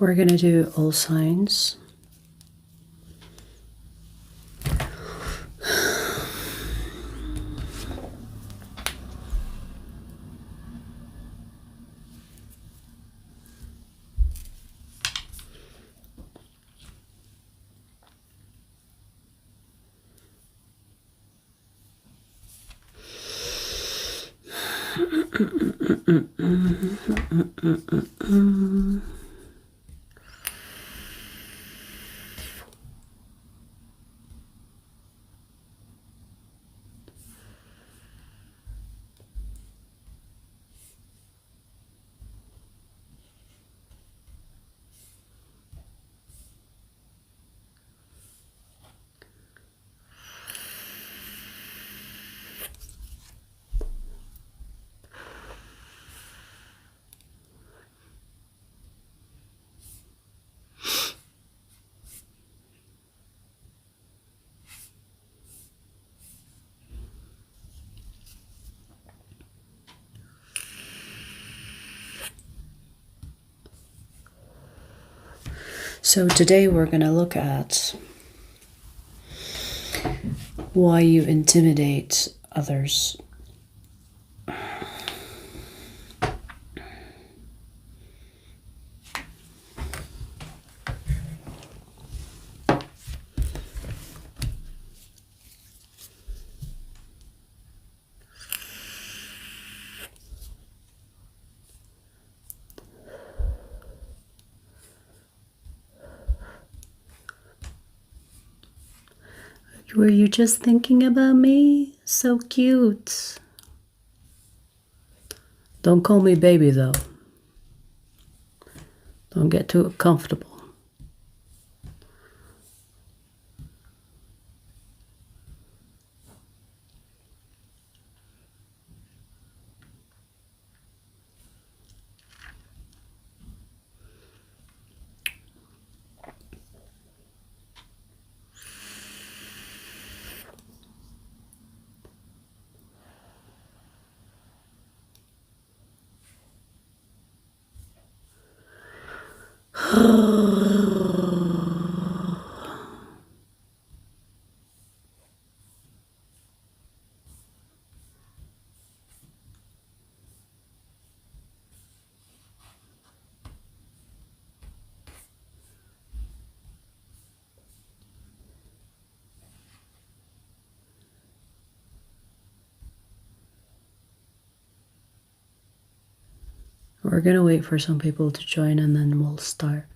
We're going to do all signs. So today we're going to look at why you intimidate others. Were you just thinking about me? So cute. Don't call me baby though. Don't get too comfortable. We're going to wait for some people to join and then we'll start.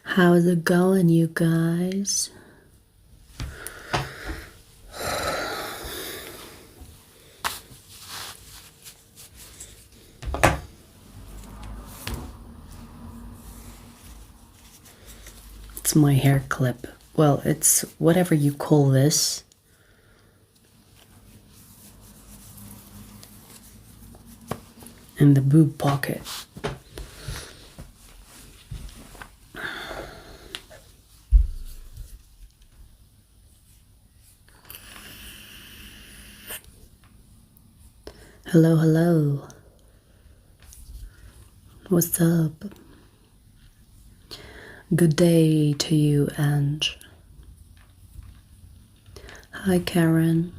How's it going, you guys? It's my hair clip. Well, it's whatever you call this. In the boob pocket. Hello, hello. What's up? Good day to you, Ange. Hi, Karen.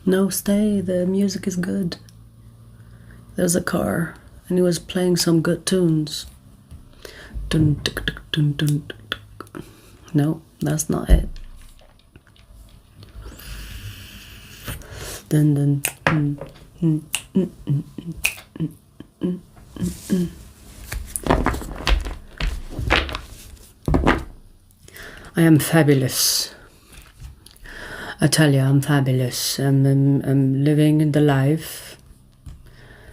No, stay. The music is good. There's a car, and he was playing some good tunes. Dun, dun, dun, dun, dun, dun. No, that's not it. Dun, dun, dun, dun, dun, dun, dun, dun, dun, dun. I am fabulous. I tell you, I'm fabulous. I'm living the life,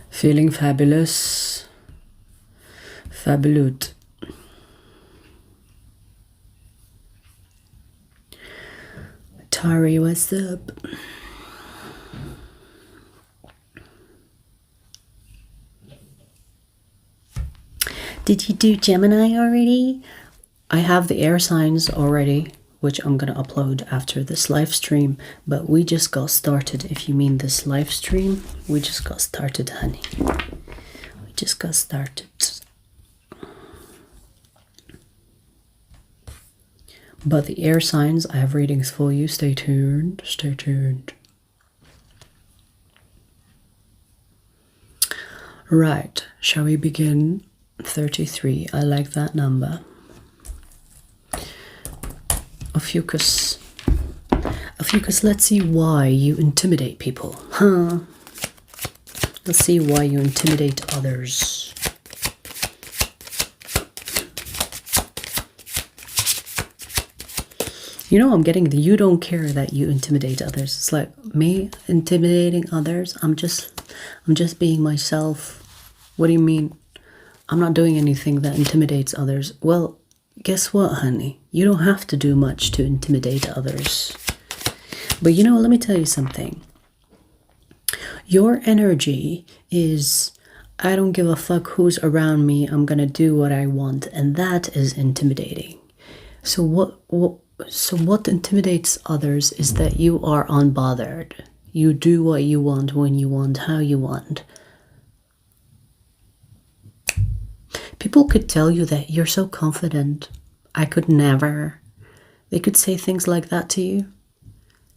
feeling fabulous, fabulous. Tari, what's up? Did you do Gemini already? I have the air signs already, which I'm gonna upload after this live stream, but we just got started. If you mean this live stream, we just got started, honey. We just got started. But the air signs, I have readings for you. Stay tuned, stay tuned. Right, shall we begin? 33, I like that number. Ophiuchus. Ophiuchus, let's see why you intimidate people. Huh? Let's see why you intimidate others. You know, I'm getting the you don't care that you intimidate others. It's like me intimidating others. I'm just being myself. What do you mean? I'm not doing anything that intimidates others. Well, guess what, honey? You don't have to do much to intimidate others. But you know, let me tell you something. Your energy is, I don't give a fuck who's around me. I'm gonna do what I want, and that is intimidating. So what intimidates others is that you are unbothered. You do what you want, when you want, how you want. People could tell you that you're so confident. I could never. They could say things like that to you.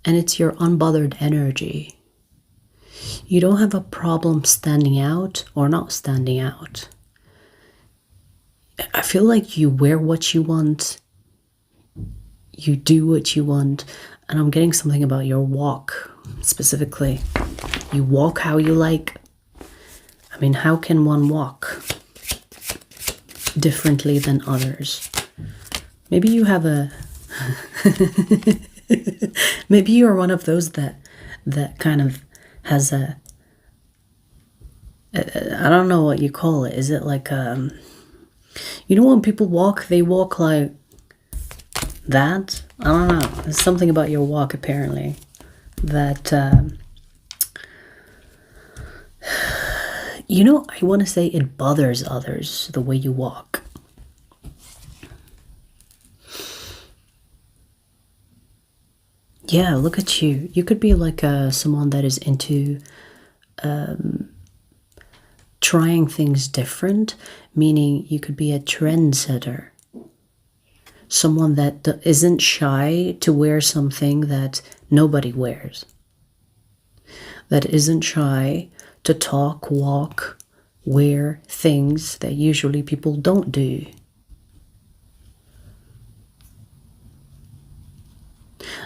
And it's your unbothered energy. You don't have a problem standing out or not standing out. I feel like you wear what you want. You do what you want. And I'm getting something about your walk, specifically. You walk how you like. I mean, how can one walk differently than others? Maybe you have a maybe you're one of those that kind of has a I don't know what you call it. Is it like you know, when people walk, they walk like that? I don't know. There's something about your walk apparently that you know, I want to say it bothers others, the way you walk. Yeah, look at you. You could be like someone that is into trying things different, meaning you could be a trendsetter. Someone that isn't shy to wear something that nobody wears. That isn't shy to talk, walk, wear things that usually people don't do.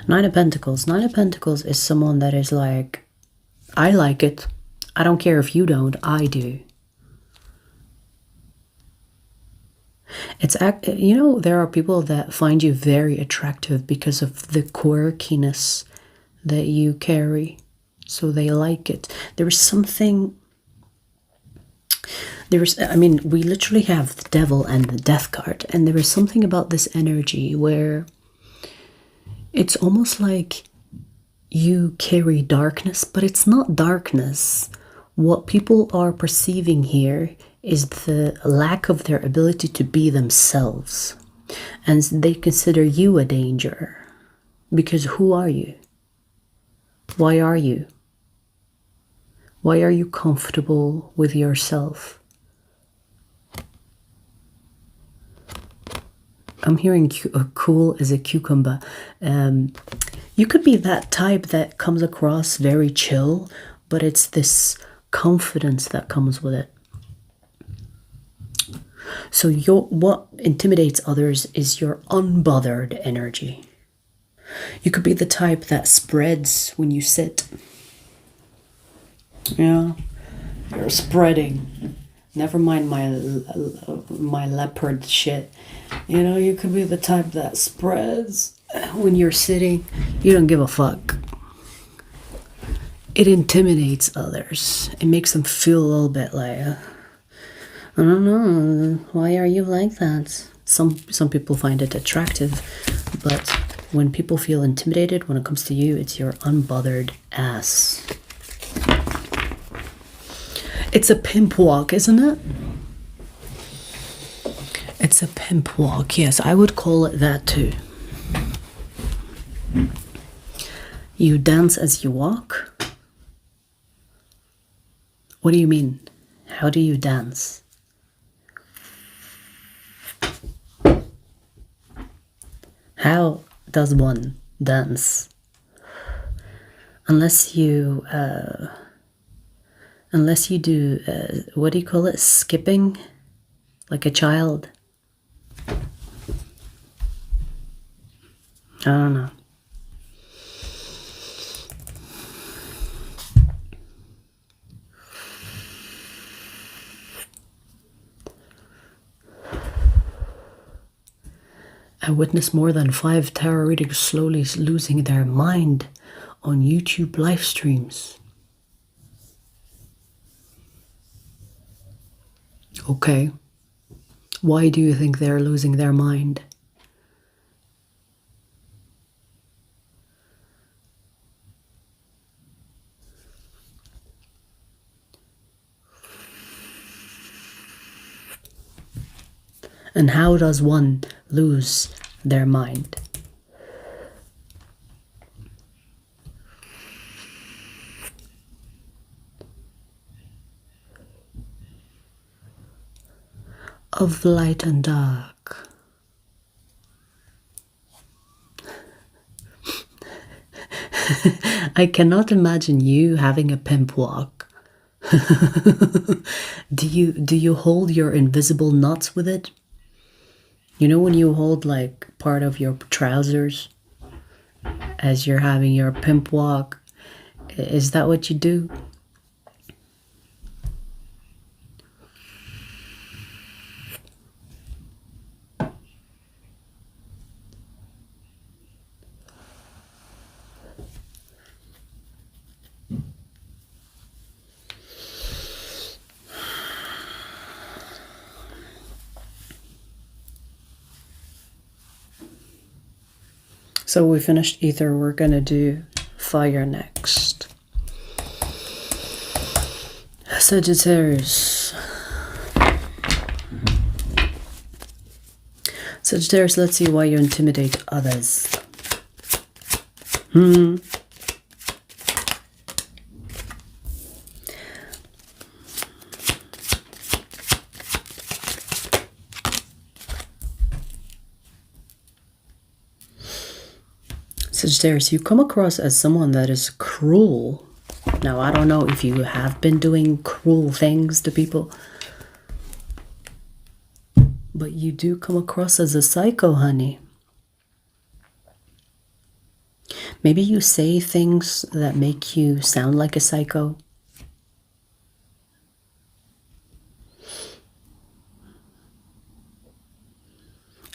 Nine of Pentacles. Nine of Pentacles is someone that is like, I like it. I don't care if you don't, I do. It's, you know, there are people that find you very attractive because of the quirkiness that you carry. So they like it. There is something, I mean, we literally have the Devil and the Death card, and there is something about this energy where it's almost like you carry darkness, but it's not darkness. What people are perceiving here is the lack of their ability to be themselves. And they consider you a danger. Because who are you? Why are you? Why are you comfortable with yourself? I'm hearing cool as a cucumber. You could be that type that comes across very chill, but it's this confidence that comes with it. So what intimidates others is your unbothered energy. You could be the type that spreads when you sit. Yeah, you're spreading. Never mind my leopard shit. You know, you could be the type that spreads. when you're sitting, you don't give a fuck. It intimidates others. It makes them feel a little bit like, I don't know, why are you like that? Some people find it attractive, but when people feel intimidated when it comes to you, it's your unbothered ass. It's a pimp walk, isn't it? It's a pimp walk. Yes, I would call it that too. You dance as you walk? What do you mean? How do you dance? How does one dance? Unless you do, what do you call it? Skipping? Like a child? I don't know. I witnessed more than 5 tarot readers slowly losing their mind on YouTube live streams. Okay. Why do you think they're losing their mind? And how does one lose their mind? Of light and dark. I cannot imagine you having a pimp walk. Do you hold your invisible nuts with it? You know when you hold like part of your trousers as you're having your pimp walk? Is that what you do? So we finished ether, we're gonna do fire next. Sagittarius. Sagittarius, let's see why you intimidate others. Sagittarius, you come across as someone that is cruel. Now, I don't know if you have been doing cruel things to people, but you do come across as a psycho, honey. Maybe you say things that make you sound like a psycho.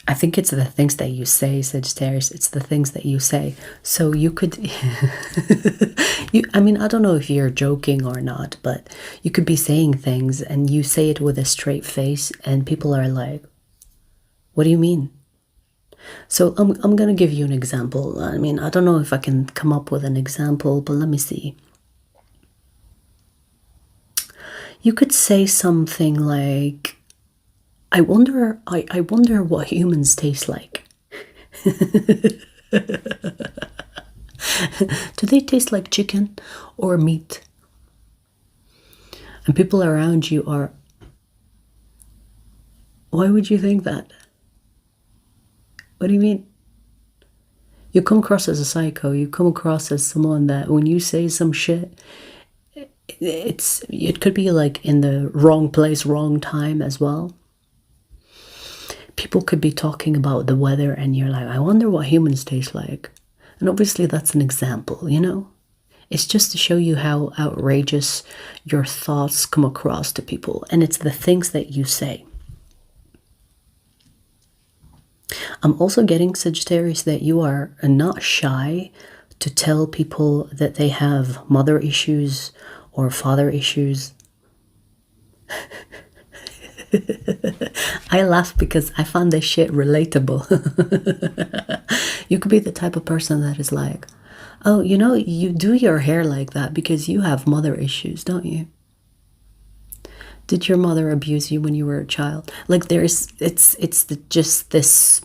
I think it's the things that you say, Sagittarius. It's the things that you say. So you could, I mean, I don't know if you're joking or not, but you could be saying things and you say it with a straight face and people are like, what do you mean? So I'm going to give you an example. I mean, I don't know if I can come up with an example, but let me see. You could say something like, I wonder what humans taste like. Do they taste like chicken or meat? And people around you are, why would you think that? What do you mean? You come across as a psycho. You come across as someone that when you say some shit, it could be like in the wrong place, wrong time as well. People could be talking about the weather and you're like, I wonder what humans taste like. And obviously that's an example, you know? It's just to show you how outrageous your thoughts come across to people. And it's the things that you say. I'm also getting, Sagittarius, that you are not shy to tell people that they have mother issues or father issues. I laugh because I found this shit relatable. You could be the type of person that is like, oh, you know, you do your hair like that because you have mother issues, don't you? Did your mother abuse you when you were a child? Like just this,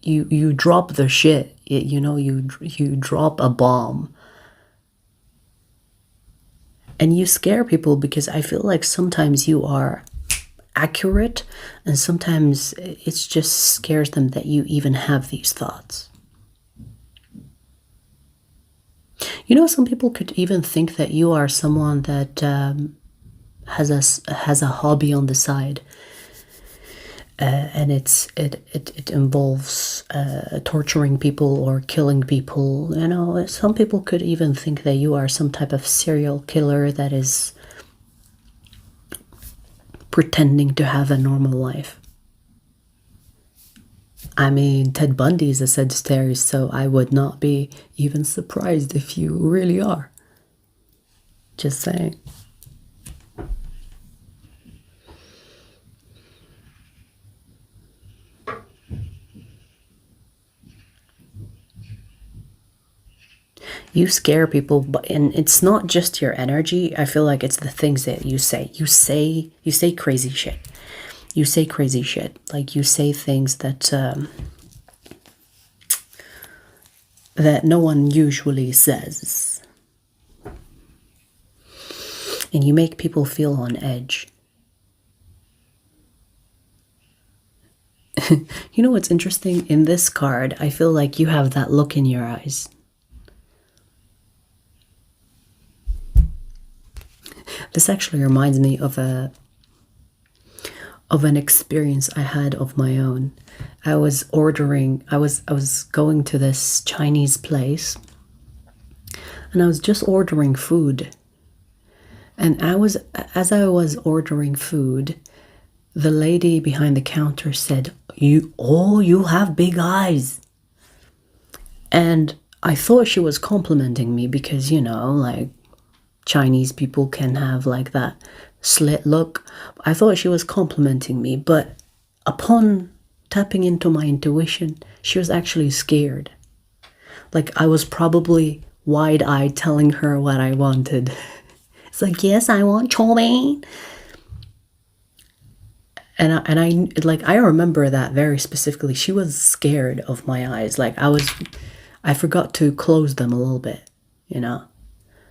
you drop the shit, you know, you drop a bomb. And you scare people because I feel like sometimes you are accurate and sometimes it just scares them that you even have these thoughts. You know, some people could even think that you are someone that has a hobby on the side, and it involves torturing people or killing people. You know, some people could even think that you are some type of serial killer that is pretending to have a normal life. I mean, Ted Bundy is a Sagittarius, so I would not be even surprised if you really are. Just saying. You scare people, and it's not just your energy. I feel like it's the things that you say. You say crazy shit. You say crazy shit. Like you say things that that no one usually says. And you make people feel on edge. You know what's interesting? In this card, I feel like you have that look in your eyes. This actually reminds me of an experience I had of my own. I was going to this Chinese place, and I was just ordering food. And as I was ordering food, the lady behind the counter said, you have big eyes." And I thought she was complimenting me because, you know, like Chinese people can have like that slit look. I thought she was complimenting me, but upon tapping into my intuition, she was actually scared. Like I was probably wide-eyed telling her what I wanted. It's like, yes, I want chow mein. And I remember that very specifically. She was scared of my eyes. Like I forgot to close them a little bit, you know.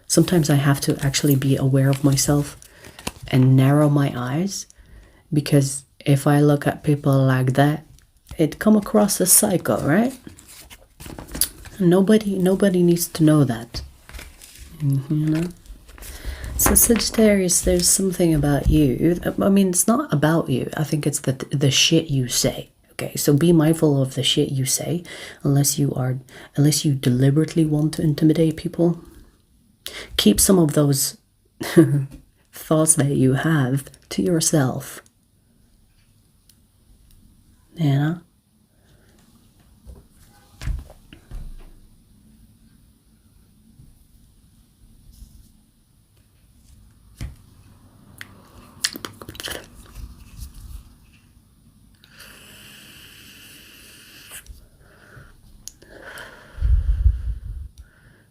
Sometimes I have to actually be aware of myself and narrow my eyes, because if I look at people like that, it come across as psycho, right? Nobody needs to know that, you know. So Sagittarius, there's something about you. I mean, it's not about you. I think it's the shit you say. Okay, so be mindful of the shit you say, unless you deliberately want to intimidate people. Keep some of those thoughts that you have to yourself. You know?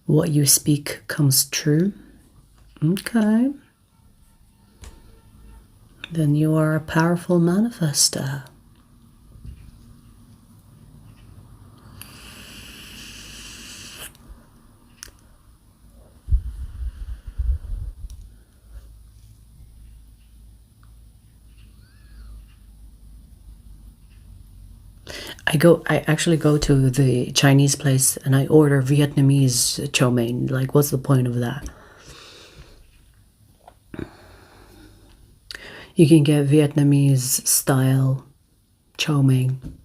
What you speak comes true. Okay. Then you are a powerful manifester. I actually go to the Chinese place and I order Vietnamese chow mein. Like, what's the point of that? You can get Vietnamese style chow mein.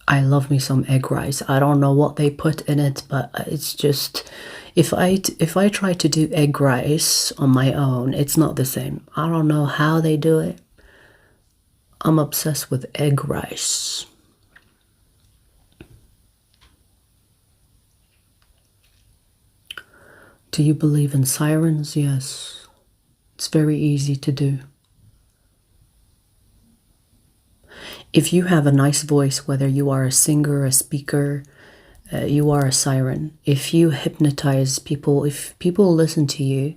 I love me some egg rice. I don't know what they put in it, but it's just, if I try to do egg rice on my own, it's not the same. I don't know how they do it. I'm obsessed with egg rice. Do you believe in sirens? Yes. It's very easy to do. If you have a nice voice, whether you are a singer, a speaker, you are a siren. If you hypnotize people, if people listen to you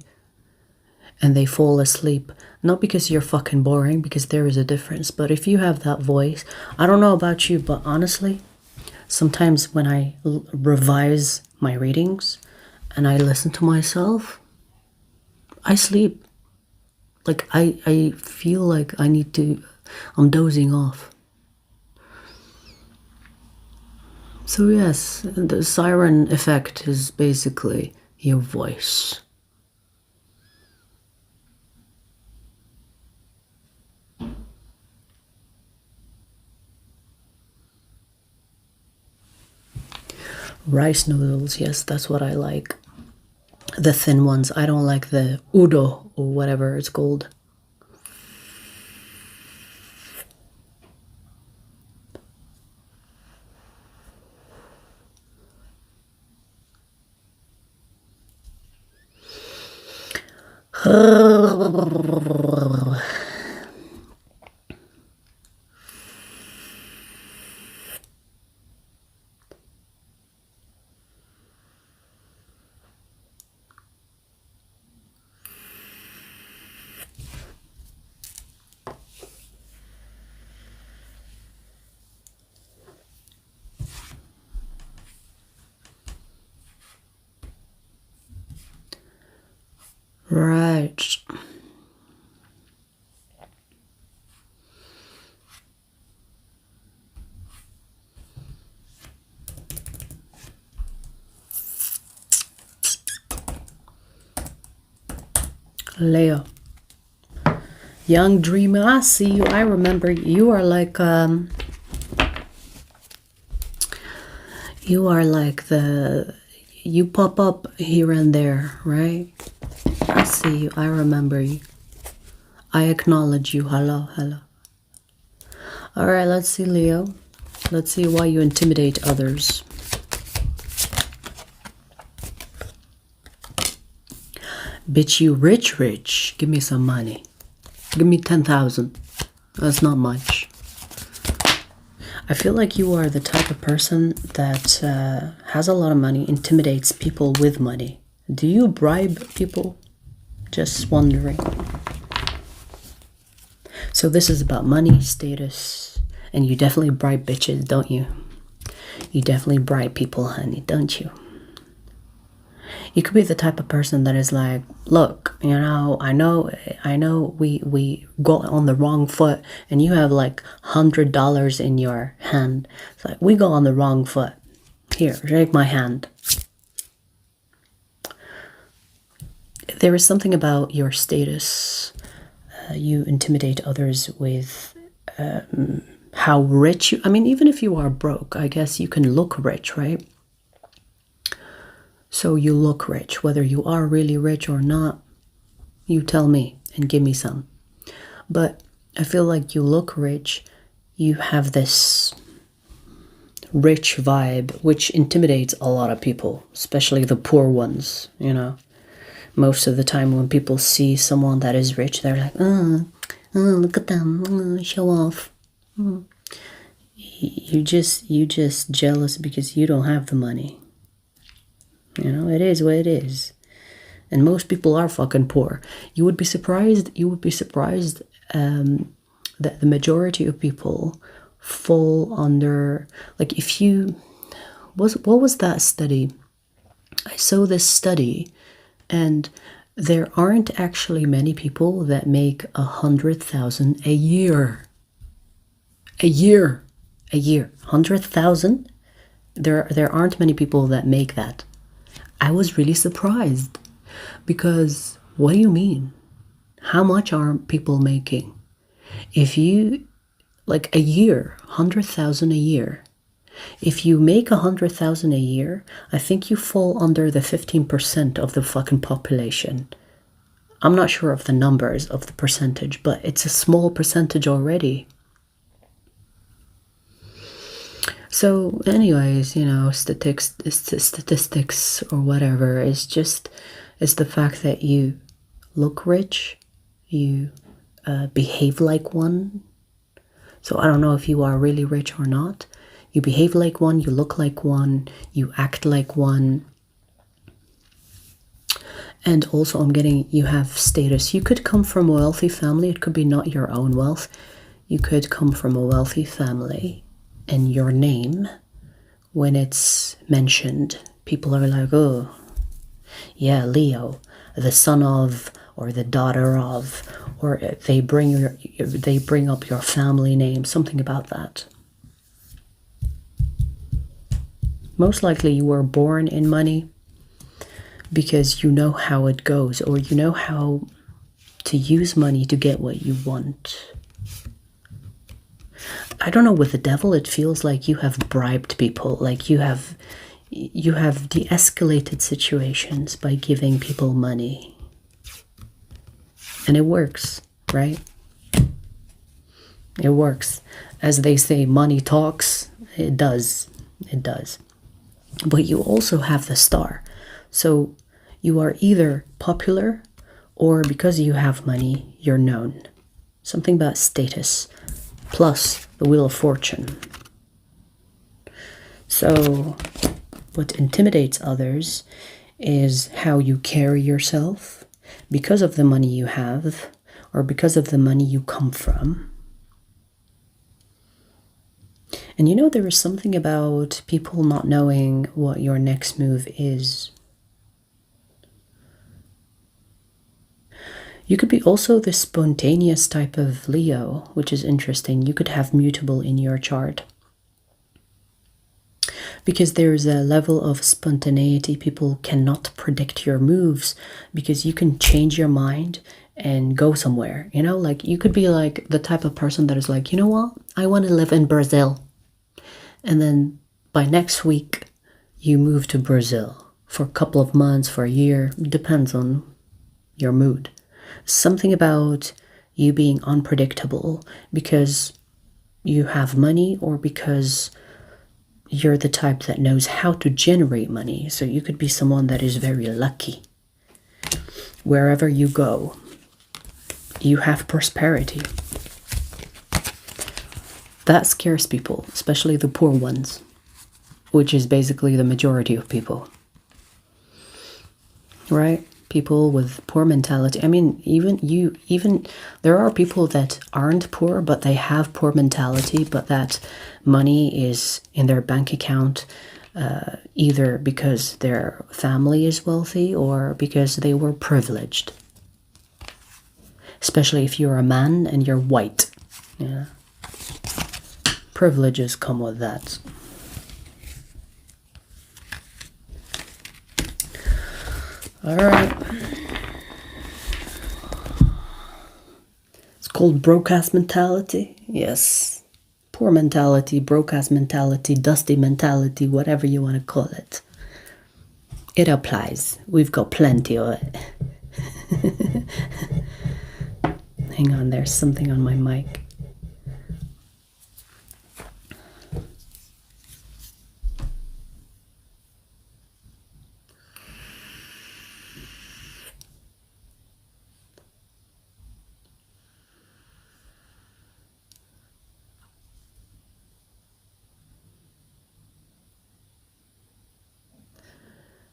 and they fall asleep, not because you're fucking boring, because there is a difference, but if you have that voice, I don't know about you, but honestly, sometimes when I revise my readings and I listen to myself, I sleep. Like I feel like I'm dozing off. So yes, the siren effect is basically your voice. Rice noodles, yes, that's what I like. The thin ones. I don't like the udo or whatever it's called. Right. Leo. Young dreamer, I see you. I remember you are like you pop up here and there, right? I see you. I remember you. I acknowledge you. Hello, hello. All right, let's see, Leo. Let's see why you intimidate others. Bitch, you rich. Give me some money. Give me 10,000. That's not much. I feel like you are the type of person that has a lot of money, intimidates people with money. Do you bribe people? Just wondering. So this is about money, status, and you definitely bribe bitches, don't you? You definitely bribe people, honey, don't you? You could be the type of person that is like, look, you know, I know we go on the wrong foot and you have like $100 in your hand. It's like, we go on the wrong foot. Here, shake my hand. There is something about your status. You intimidate others with how rich you... I mean, even if you are broke, I guess you can look rich, right? So you look rich. Whether you are really rich or not, you tell me and give me some. But I feel like you look rich. You have this rich vibe, which intimidates a lot of people, especially the poor ones, you know. Most of the time when people see someone that is rich, they're like, oh look at them, show off. You just jealous because you don't have the money. You know, it is what it is. And most people are fucking poor. You would be surprised that the majority of people fall under, like, if you, what was that study? I saw this study, and there aren't actually many people that make 100,000 a year. A year. 100,000? There aren't many people that make that. I was really surprised, because what do you mean? How much are people making? If you, like, a year, 100,000 a year, If you make 100,000 a year, I think you fall under the 15% of the fucking population. I'm not sure of the numbers of the percentage, but it's a small percentage already. So anyways, you know, statistics or whatever is the fact that you look rich, you behave like one. So I don't know if you are really rich or not. You behave like one, you look like one, you act like one. And also I'm getting, you have status. You could come from a wealthy family. It could be not your own wealth. You could come from a wealthy family, and your name, when it's mentioned, people are like, oh, yeah, Leo, the son of, or the daughter of, or they bring up your family name, something about that. Most likely you were born in money because you know how it goes, or you know how to use money to get what you want. I don't know, with the devil it feels like you have bribed people, like you have de-escalated situations by giving people money. And it works, right? It works. As they say, money talks. It does. It does. But you also have the star. So you are either popular, or because you have money, you're known. Something about status. Plus the Wheel of Fortune. So what intimidates others is how you carry yourself because of the money you have, or because of the money you come from. And you know, there is something about people not knowing what your next move is. You could be also the spontaneous type of Leo, which is interesting. You could have mutable in your chart. Because there's a level of spontaneity. People cannot predict your moves because you can change your mind and go somewhere. You know, like you could be like the type of person that is like, you know what? I want to live in Brazil. And then by next week, you move to Brazil for a couple of months, for a year. It depends on your mood. Something about you being unpredictable because you have money, or because you're the type that knows how to generate money. So you could be someone that is very lucky. Wherever you go, you have prosperity. That scares people, especially the poor ones, which is basically the majority of people. Right? People with poor mentality. I mean, even there are people that aren't poor, but they have poor mentality, but that money is in their bank account, either because their family is wealthy or because they were privileged. Especially if you're a man and you're white. Yeah. Privileges come with that. All right. It's called broke-ass mentality. Yes. Poor mentality, broke-ass mentality, dusty mentality, whatever you want to call it. It applies. We've got plenty of it. Hang on, there's something on my mic.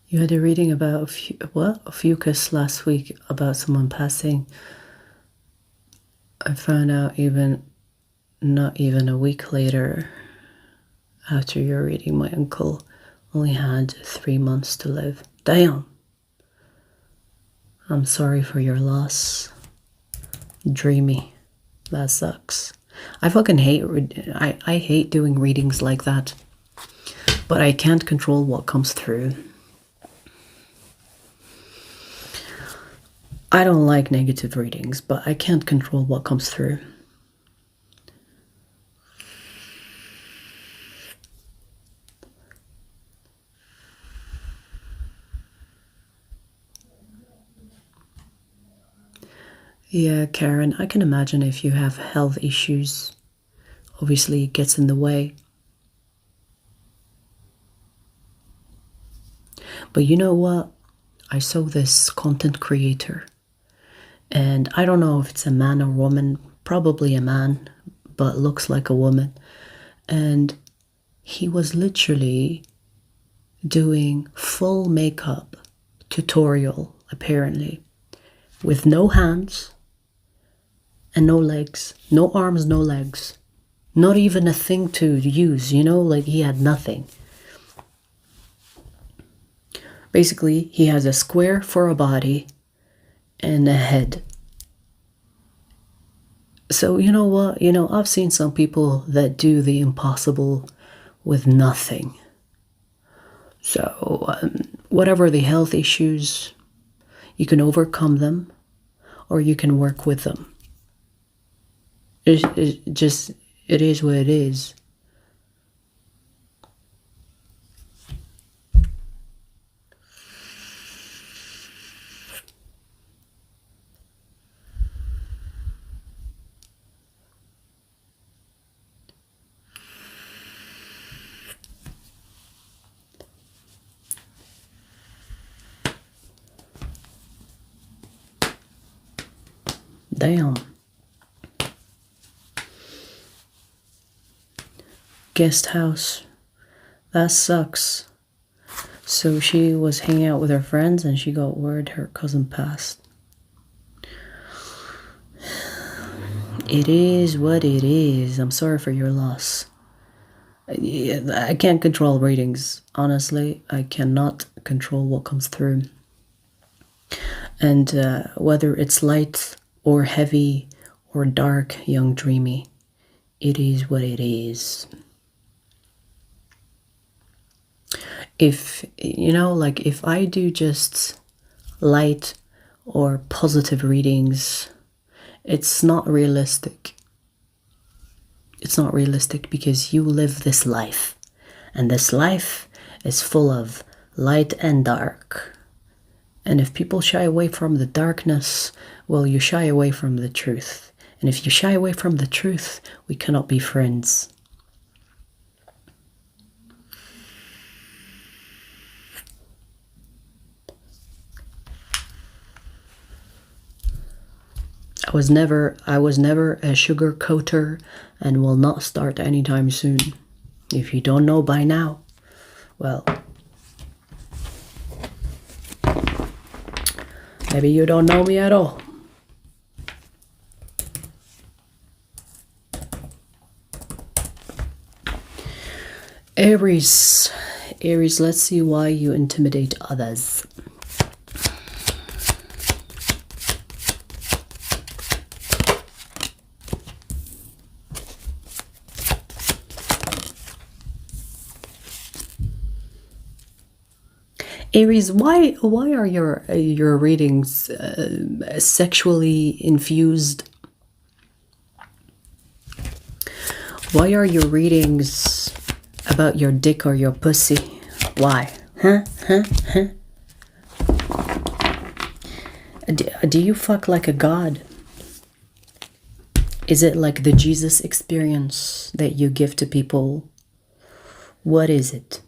You had a reading about Ophiuchus last week, about someone passing. I found out not even a week later, after your reading, my uncle only had 3 months to live. Damn! I'm sorry for your loss. Dreamy. That sucks. I fucking hate, I hate doing readings like that. But I can't control what comes through. I don't like negative readings, but I can't control what comes through. Yeah, Karen, I can imagine if you have health issues, obviously it gets in the way. But you know what? I saw this content creator, and I don't know if it's a man or woman, probably a man, but looks like a woman. And he was literally doing full makeup tutorial, apparently, with no hands and no legs, no arms, no legs, not even a thing to use, you know, like he had nothing. Basically, he has a square for a body and a head. So you know what, you know, I've seen some people that do the impossible with nothing. So whatever the health issues, you can overcome them or you can work with them. It is what it is. Damn. Guest house. That sucks. So she was hanging out with her friends and she got word her cousin passed. It is what it is. I'm sorry for your loss. I can't control readings. Honestly, I cannot control what comes through. And whether it's light or heavy or dark, young, dreamy, it is what it is. If, you know, like if I do just light or positive readings, it's not realistic. It's not realistic because you live this life. And this life is full of light and dark. And if people shy away from the darkness, well, you shy away from the truth. And if you shy away from the truth, we cannot be friends. I was never a sugar coater and will not start anytime soon. If you don't know by now, well, maybe you don't know me at all. Aries, let's see why you intimidate others. Aries, why are your readings sexually infused? Why are your readings about your dick or your pussy? Why? Huh? Do you fuck like a god? Is it like the Jesus experience that you give to people? What is it?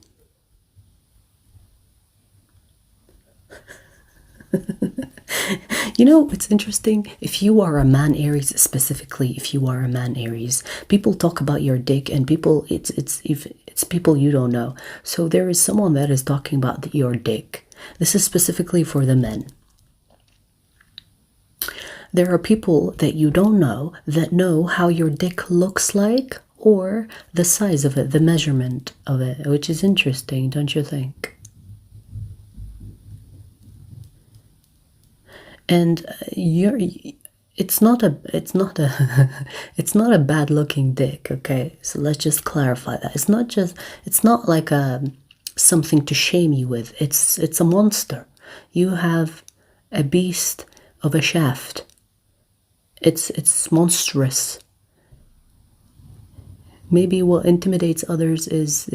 You know, it's interesting. If you are a man Aries, specifically, if you are a man Aries, people talk about your dick, and people, it's people you don't know. So there is someone that is talking about your dick. This is specifically for the men. There are people that you don't know that know how your dick looks like or the size of it, the measurement of it, which is interesting, don't you think? And it's not a it's not a bad looking dick, okay? So let's just clarify that. It's not like something to shame you with. It's a monster. You have a beast of a shaft. It's monstrous. Maybe what intimidates others is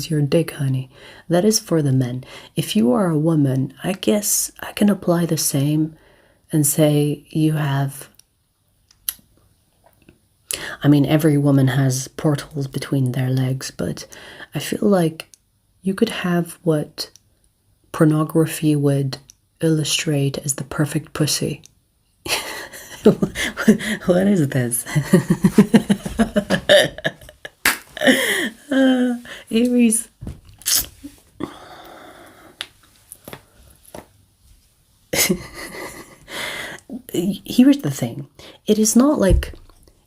your dick, honey. That is for the men. If you are a woman, I guess I can apply the same and say you have, I mean, every woman has portals between their legs, but I feel like you could have what pornography would illustrate as the perfect pussy. What is this? Aries. Here's the thing. It is not like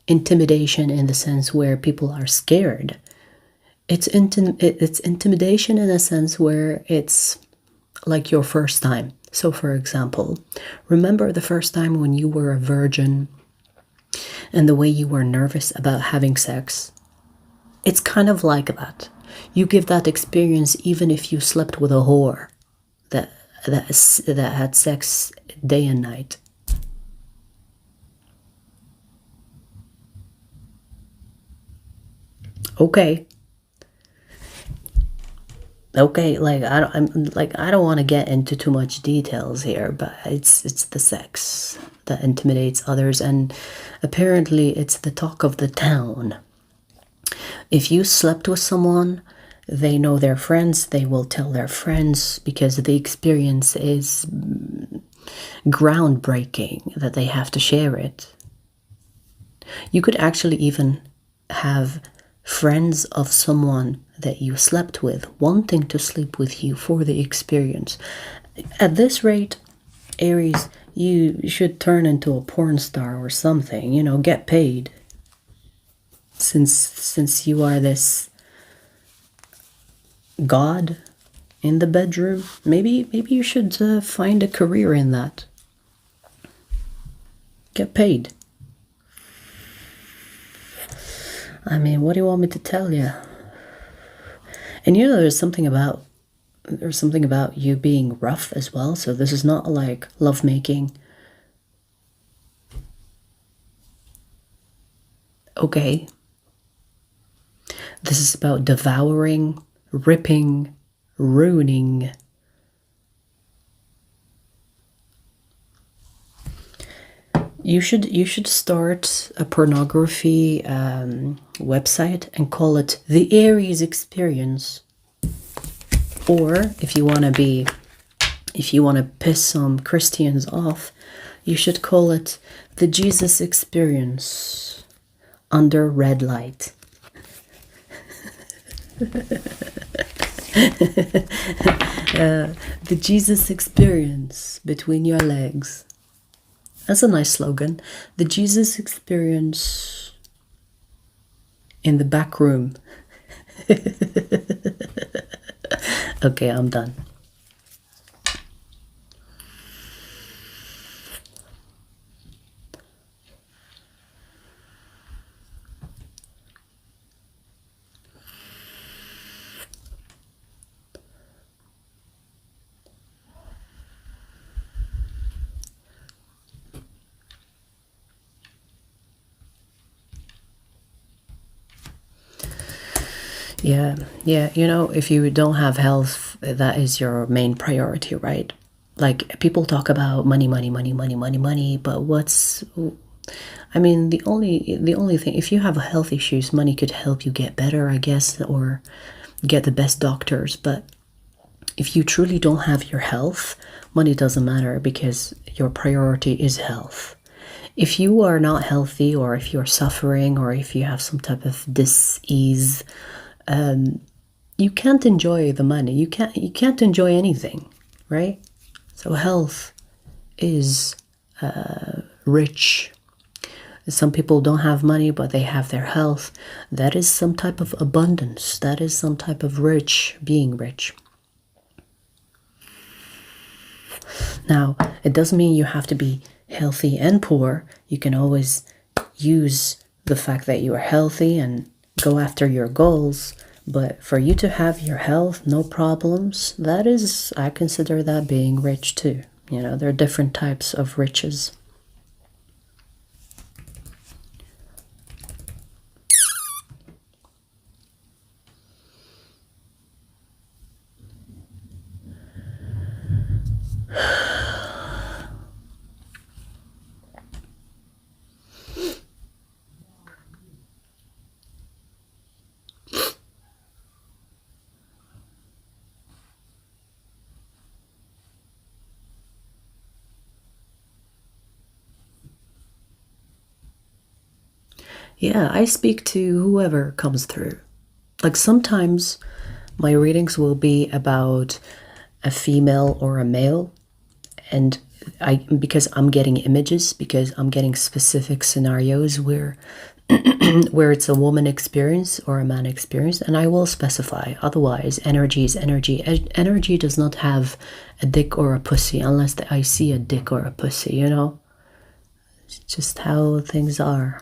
intimidation in the sense where people are scared. It's intimidation in a sense where it's like your first time. So for example, remember the first time when you were a virgin and the way you were nervous about having sex? It's kind of like that. You give that experience even if you slept with a whore that had sex day and night. Okay, like I don't want to get into too much details here, but it's the sex that intimidates others, and apparently it's the talk of the town. If you slept with someone, they know their friends, they will tell their friends because the experience is groundbreaking that they have to share it. You could actually even have friends of someone that you slept with wanting to sleep with you for the experience. At this rate, Aries, you should turn into a porn star or something, you know, get paid. Since you are this god in the bedroom, maybe you should find a career in that. Get paid. I mean, what do you want me to tell you? And you know, there's something about you being rough as well. So this is not like lovemaking. Okay. This is about devouring, ripping, ruining. You should start a pornography website and call it the Aries Experience. Or if you want to piss some Christians off, you should call it the Jesus Experience under red light. The Jesus Experience between your legs. That's a nice slogan. The Jesus Experience in the back room. Okay, I'm done. Yeah, you know, if you don't have health, that is your main priority, right? Like, people talk about money, but I mean, the only thing, if you have health issues, money could help you get better, I guess, or get the best doctors, but if you truly don't have your health, money doesn't matter because your priority is health. If you are not healthy, or if you're suffering, or if you have some type of dis-ease, you can't enjoy the money. You can't enjoy anything, right? So health is rich. Some people don't have money, but they have their health. That is some type of abundance. That is some type of being rich. Now, it doesn't mean you have to be healthy and poor. You can always use the fact that you are healthy and go after your goals. But for you to have your health, no problems, that is, I consider that being rich too. You know, there are different types of riches. Yeah, I speak to whoever comes through. Like sometimes my readings will be about a female or a male, and because I'm getting images, because I'm getting specific scenarios where where it's a woman experience or a man experience, and I will specify. Otherwise, energy is energy. Energy does not have a dick or a pussy unless I see a dick or a pussy, you know? It's just how things are.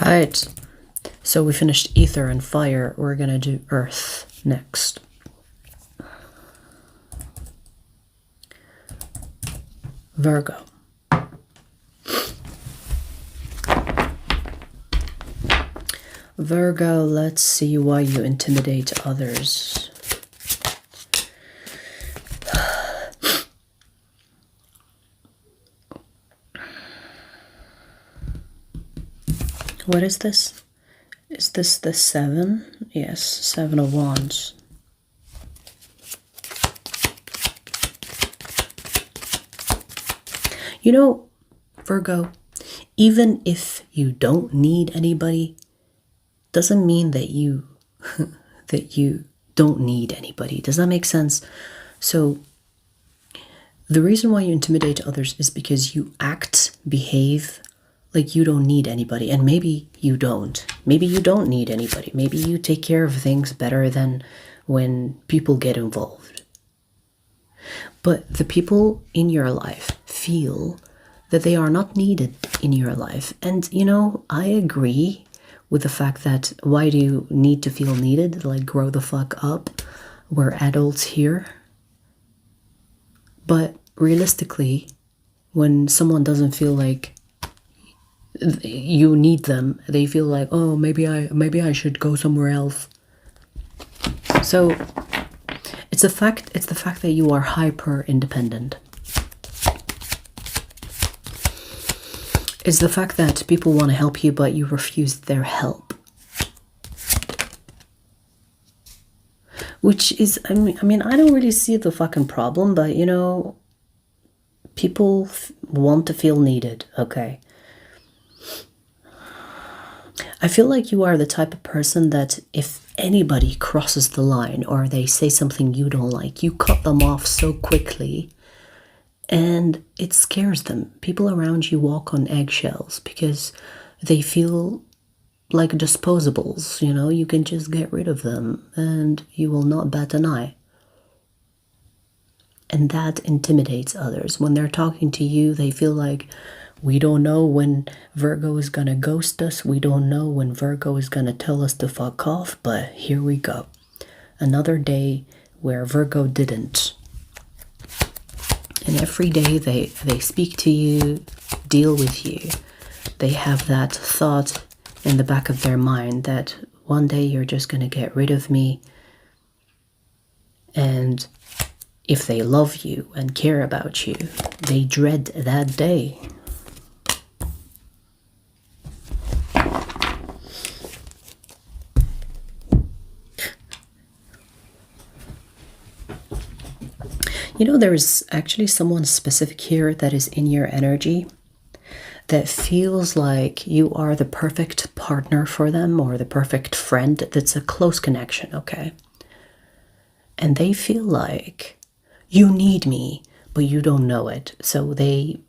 Right. So we finished ether and fire. We're gonna do earth next. Virgo. Virgo, let's see why you intimidate others. What is this? Is this the 7? Yes, 7 of Wands. You know, Virgo, even if you don't need anybody, doesn't mean that you that you don't need anybody. Does that make sense? So the reason why you intimidate others is because you act, behave like you don't need anybody. And maybe you don't. Maybe you don't need anybody. Maybe you take care of things better than when people get involved. But the people in your life feel that they are not needed in your life. And, you know, I agree with the fact that why do you need to feel needed? Like, grow the fuck up. We're adults here. But realistically, when someone doesn't feel like you need them, they feel like, oh, maybe I should go somewhere else. So it's the fact that you are hyper independent. It's the fact that people want to help you, but you refuse their help. Which is, I mean, I don't really see the fucking problem, but, you know, people want to feel needed, okay? I feel like you are the type of person that if anybody crosses the line or they say something you don't like, you cut them off so quickly. And it scares them. People around you walk on eggshells because they feel like disposables, you know? You can just get rid of them and you will not bat an eye. And that intimidates others. When they're talking to you, they feel like, we don't know when Virgo is gonna ghost us. We don't know when Virgo is gonna tell us to fuck off, but here we go. Another day where Virgo didn't. And every day they speak to you, deal with you. They have that thought in the back of their mind that one day you're just going to get rid of me. And if they love you and care about you, they dread that day. You know, there is actually someone specific here that is in your energy that feels like you are the perfect partner for them or the perfect friend. That's a close connection, okay? And they feel like you need me, but you don't know it. So they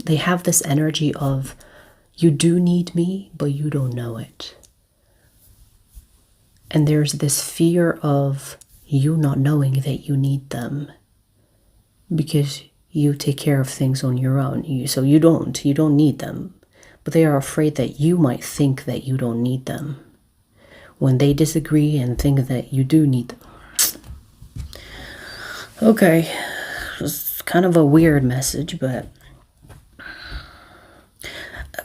they have this energy of you do need me, but you don't know it. And there's this fear of you not knowing that you need them. Because you take care of things on your own. So you don't need them. But they are afraid that you might think that you don't need them when they disagree and think that you do need them. Okay, it's kind of a weird message, but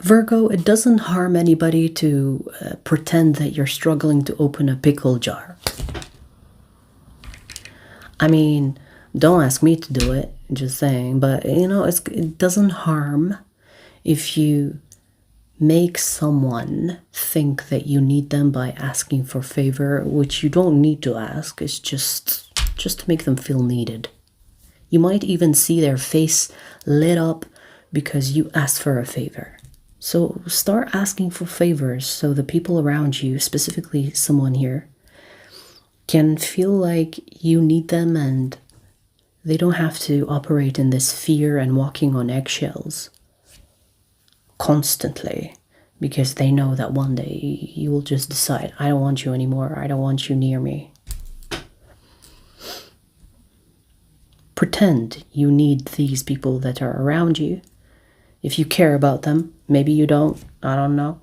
Virgo, it doesn't harm anybody to pretend that you're struggling to open a pickle jar. I mean, don't ask me to do it. Just saying. But, you know, it doesn't harm if you make someone think that you need them by asking for favor, which you don't need to ask. It's just to make them feel needed. You might even see their face lit up because you asked for a favor. So start asking for favors so the people around you, specifically someone here, can feel like you need them and they don't have to operate in this fear and walking on eggshells constantly, because they know that one day you will just decide, I don't want you anymore, I don't want you near me. Pretend you need these people that are around you. If you care about them, maybe you don't, I don't know.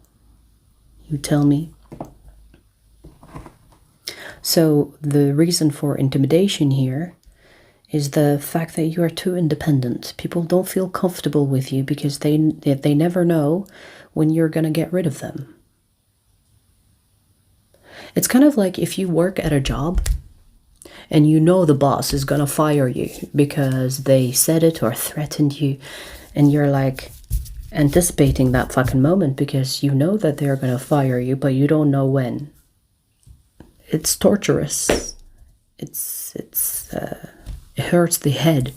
You tell me. So the reason for intimidation here is the fact that you are too independent. People don't feel comfortable with you because they never know when you're going to get rid of them. It's kind of like if you work at a job and you know the boss is going to fire you because they said it or threatened you, and you're like anticipating that fucking moment because you know that they're going to fire you, but you don't know when. It's torturous. It hurts the head.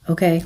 Okay.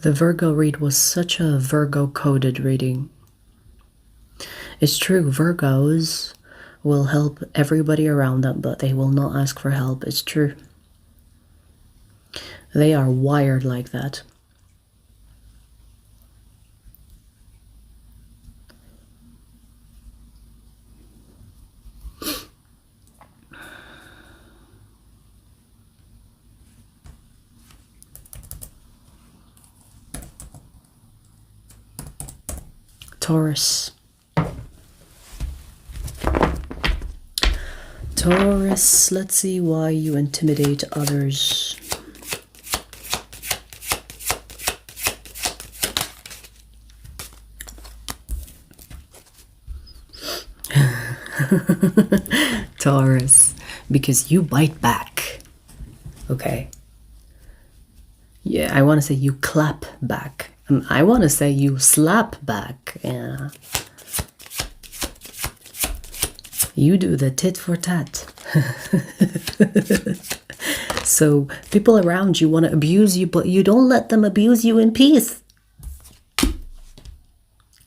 The Virgo read was such a Virgo-coded reading. It's true, Virgos will help everybody around them, but they will not ask for help. It's true. They are wired like that. Taurus. Taurus, let's see why you intimidate others. Taurus, because you bite back. Okay. Yeah, I want to say you clap back. I want to say you slap back. Yeah. You do the tit for tat. So people around you want to abuse you, but you don't let them abuse you in peace.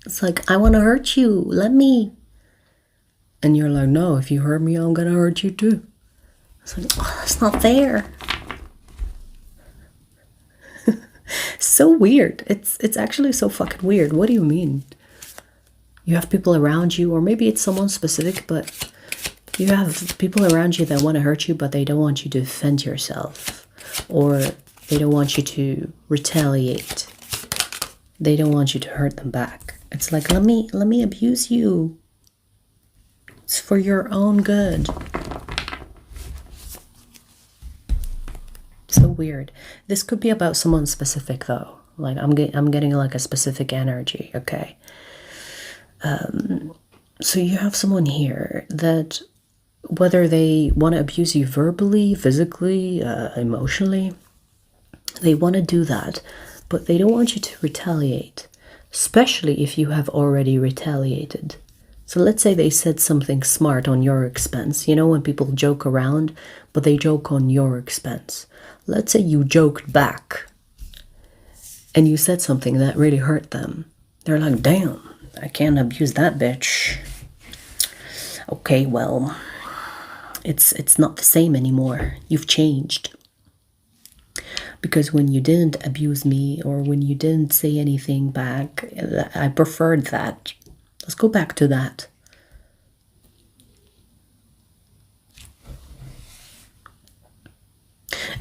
It's like, I want to hurt you. Let me. And you're like, no, if you hurt me, I'm going to hurt you too. It's like, oh, that's not fair. So weird. It's actually so fucking weird. What do you mean? You have people around you, or maybe it's someone specific, but you have people around you that want to hurt you, but they don't want you to defend yourself, or they don't want you to retaliate. They don't want you to hurt them back. It's like, let me abuse you. It's for your own good. So weird. This could be about someone specific though. Like I'm getting like a specific energy. Okay. So you have someone here that, whether they want to abuse you verbally, physically, emotionally, they want to do that, but they don't want you to retaliate, especially if you have already retaliated. So let's say they said something smart on your expense. You know, when people joke around, but they joke on your expense. Let's say you joked back and you said something that really hurt them. They're like, damn, I can't abuse that bitch. Okay, well, it's not the same anymore. You've changed. Because when you didn't abuse me, or when you didn't say anything back, I preferred that. Let's go back to that.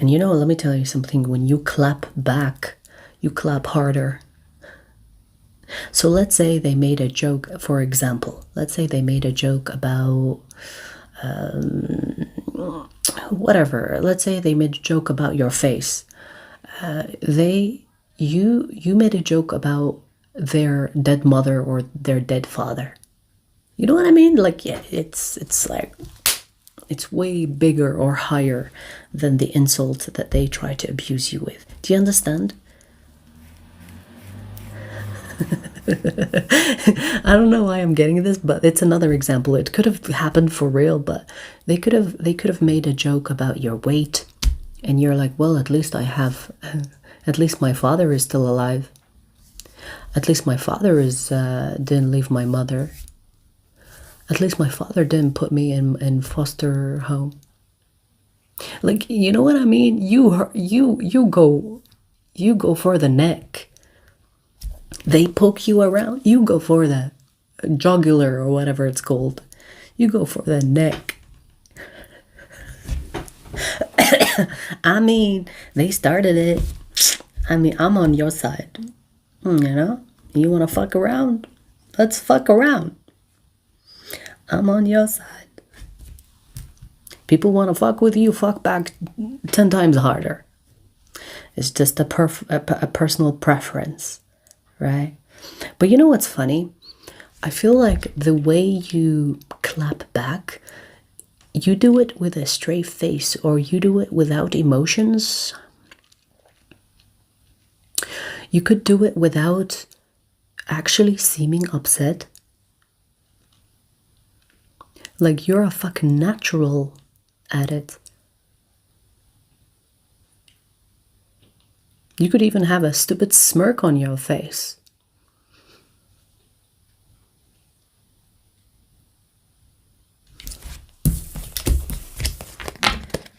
And you know, let me tell you something. When you clap back, you clap harder. So let's say they made a joke, for example. Let's say they made a joke about whatever. Let's say they made a joke about your face. You made a joke about their dead mother or their dead father. You know what I mean? Like, yeah, it's like, it's way bigger or higher than the insult that they try to abuse you with. Do you understand? I don't know why I'm getting this, but it's another example. It could have happened for real, but they could have made a joke about your weight, and you're like, well, at least my father is still alive. At least my father didn't leave my mother. At least my father didn't put me in foster home. Like, you know what I mean? You go for the neck. They poke you around, you go for the jugular or whatever it's called. You go for the neck. I mean, they started it. I mean, I'm on your side. You know? You want to fuck around? Let's fuck around. I'm on your side. People want to fuck with you, fuck back 10 times harder. It's just a personal preference. Right? But you know what's funny? I feel like the way you clap back, you do it with a straight face, or you do it without emotions. You could do it without actually seeming upset. Like, you're a fucking natural at it. You could even have a stupid smirk on your face.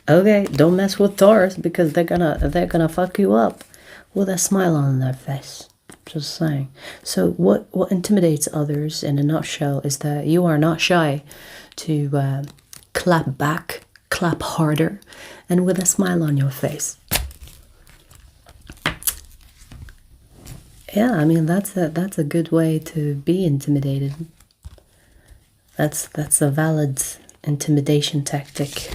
Okay, don't mess with Taurus, because they're gonna fuck you up with a smile on their face. Just saying. So what intimidates others in a nutshell is that you are not shy to clap back, clap harder, and with a smile on your face. Yeah, I mean, that's a good way to be intimidated. That's a valid intimidation tactic.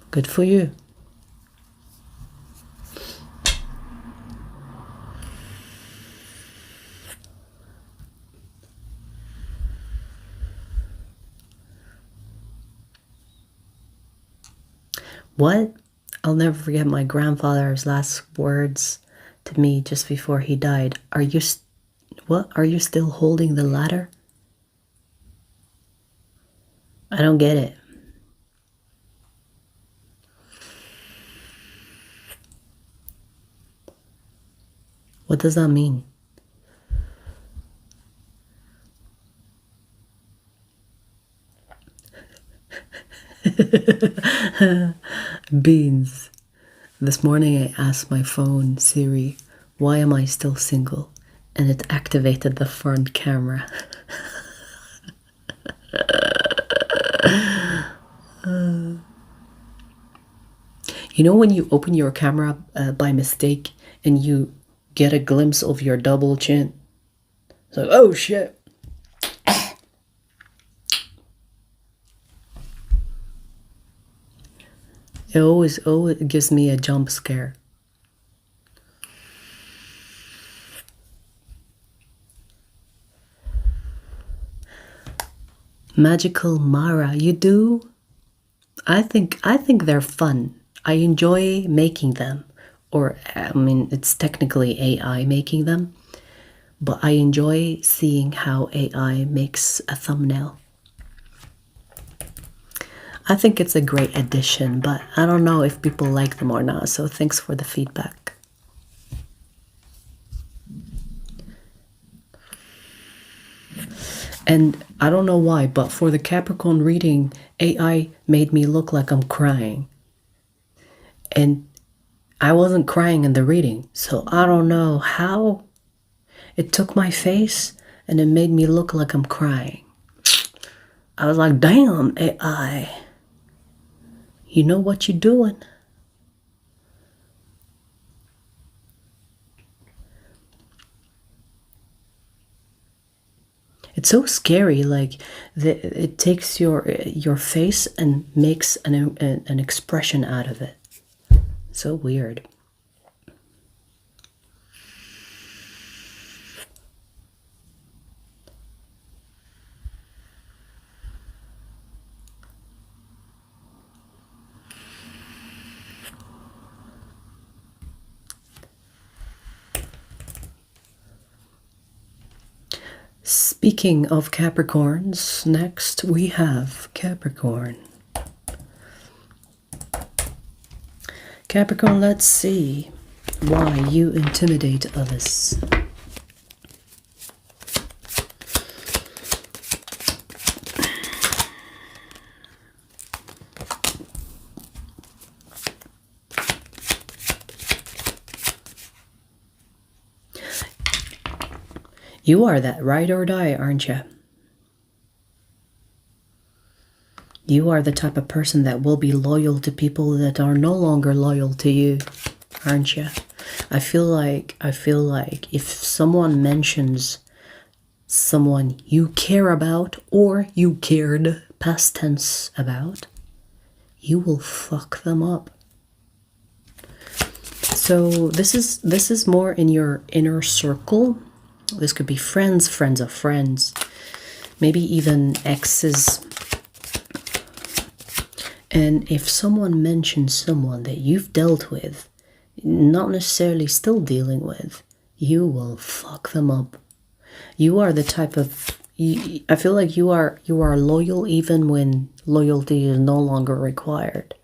Good for you. What? I'll never forget my grandfather's last words to me just before he died. Are you still holding the ladder? I don't get it. What does that mean? Beans. This morning I asked my phone, Siri, why am I still single? And it activated the front camera. You know when you open your camera by mistake and you get a glimpse of your double chin? It's like, oh shit. It always gives me a jump scare. Magical Mara, you do? I think they're fun. I enjoy making them. Or, I mean, it's technically AI making them. But I enjoy seeing how AI makes a thumbnail. I think it's a great addition, but I don't know if people like them or not, so thanks for the feedback. And I don't know why, but for the Capricorn reading, AI made me look like I'm crying. And I wasn't crying in the reading, so I don't know how it took my face and it made me look like I'm crying. I was like, damn, AI, you know what you're doing. It's so scary, like it takes your face and makes an expression out of it. So weird. Speaking of Capricorns, next we have Capricorn. Capricorn, let's see why you intimidate others. You are that ride or die, aren't you? You are the type of person that will be loyal to people that are no longer loyal to you, aren't you? I feel like if someone mentions someone you care about or you cared, past tense, about, you will fuck them up. So this is more in your inner circle. This could be friends, friends of friends, maybe even exes. And if someone mentions someone that you've dealt with, not necessarily still dealing with, you will fuck them up. You are the type of, I feel like you are loyal even when loyalty is no longer required.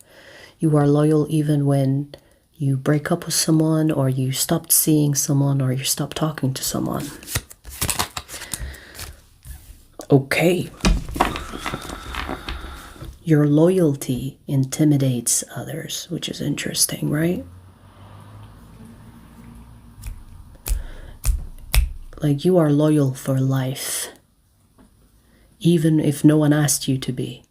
You are loyal even when you break up with someone, or you stopped seeing someone, or you stopped talking to someone. Okay. Your loyalty intimidates others, which is interesting, right? Like you are loyal for life, even if no one asked you to be.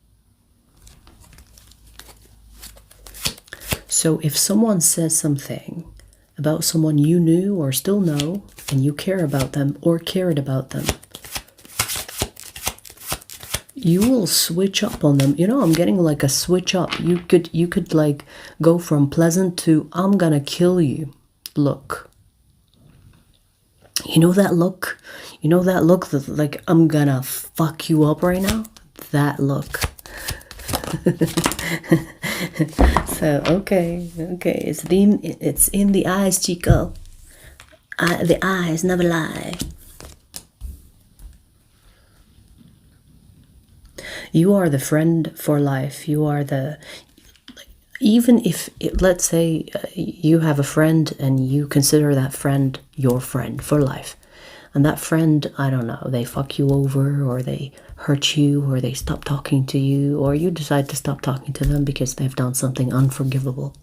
So if someone says something about someone you knew or still know, and you care about them or cared about them, you will switch up on them. You know, I'm getting like a switch up. You could like go from pleasant to I'm gonna kill you look. You know that look? You know that look that like I'm gonna fuck you up right now? That look. So okay, it's in the eyes, Chico. The eyes never lie. You are the friend for life. You are the, even if let's say you have a friend and you consider that friend your friend for life, and that friend, I don't know, they fuck you over, or they hurt you, or they stop talking to you, or you decide to stop talking to them because they've done something unforgivable.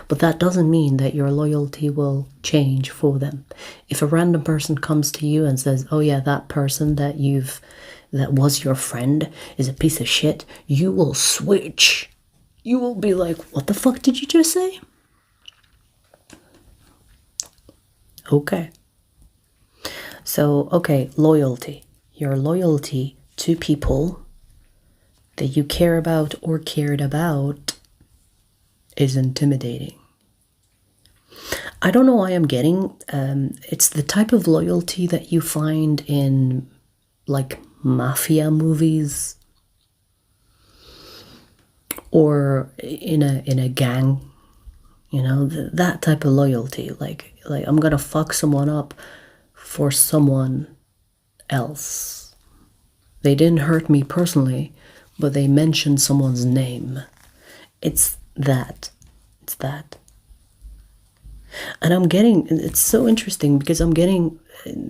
But that doesn't mean that your loyalty will change for them. If a random person comes to you and says, oh yeah, that person that was your friend is a piece of shit, you will switch. You will be like, what the fuck did you just say? Okay. So, okay, loyalty. Your loyalty to people that you care about or cared about is intimidating. I don't know why I'm getting, it's the type of loyalty that you find in like mafia movies, or in a gang, you know, that type of loyalty, like I'm gonna fuck someone up for someone else. They didn't hurt me personally, but they mentioned someone's name. It's that. And I'm getting, it's so interesting because I'm getting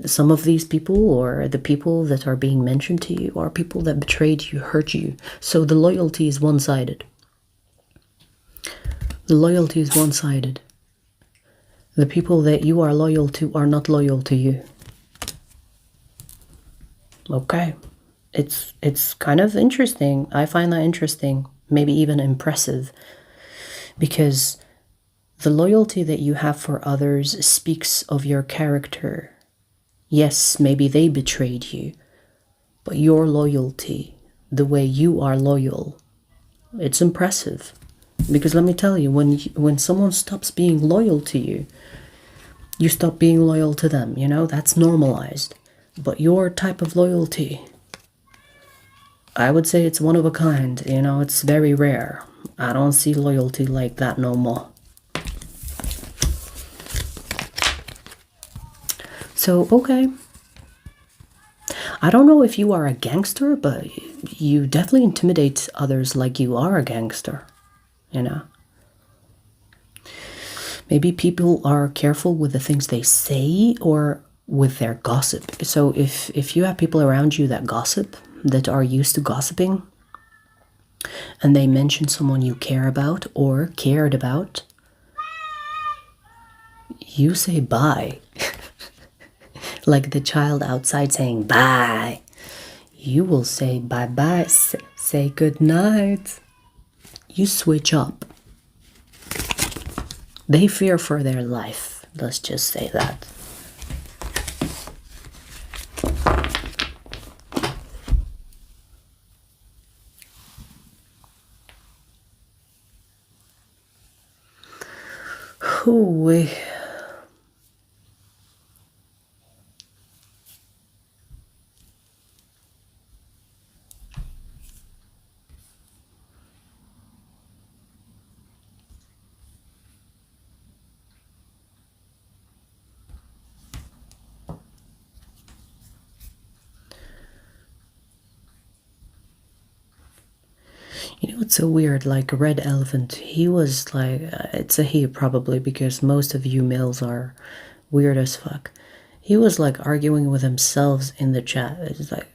some of these people, or the people that are being mentioned to you, are people that betrayed you, hurt you. So the loyalty is one-sided. The loyalty is one-sided. The people that you are loyal to are not loyal to you. Okay. it's kind of interesting. I find that interesting, maybe even impressive, because the loyalty that you have for others speaks of your character. Yes, maybe they betrayed you, but your loyalty, the way you are loyal, it's impressive. Because let me tell you, when someone stops being loyal to you, you stop being loyal to them, you know, that's normalized. But your type of loyalty, I would say it's one of a kind, you know, it's very rare. I don't see loyalty like that no more. So, okay. I don't know if you are a gangster, but you definitely intimidate others like you are a gangster, you know. Maybe people are careful with the things they say or with their gossip. So if you have people around you that gossip, that are used to gossiping, and they mention someone you care about or cared about, you say bye. Like the child outside saying bye. You will say bye-bye, say good night. You switch up. They fear for their life. Let's just say that. Hooey. You know, it's so weird, like Red Elephant, he was like, it's a he probably, because most of you males are weird as fuck. He was like arguing with himself in the chat. It's like,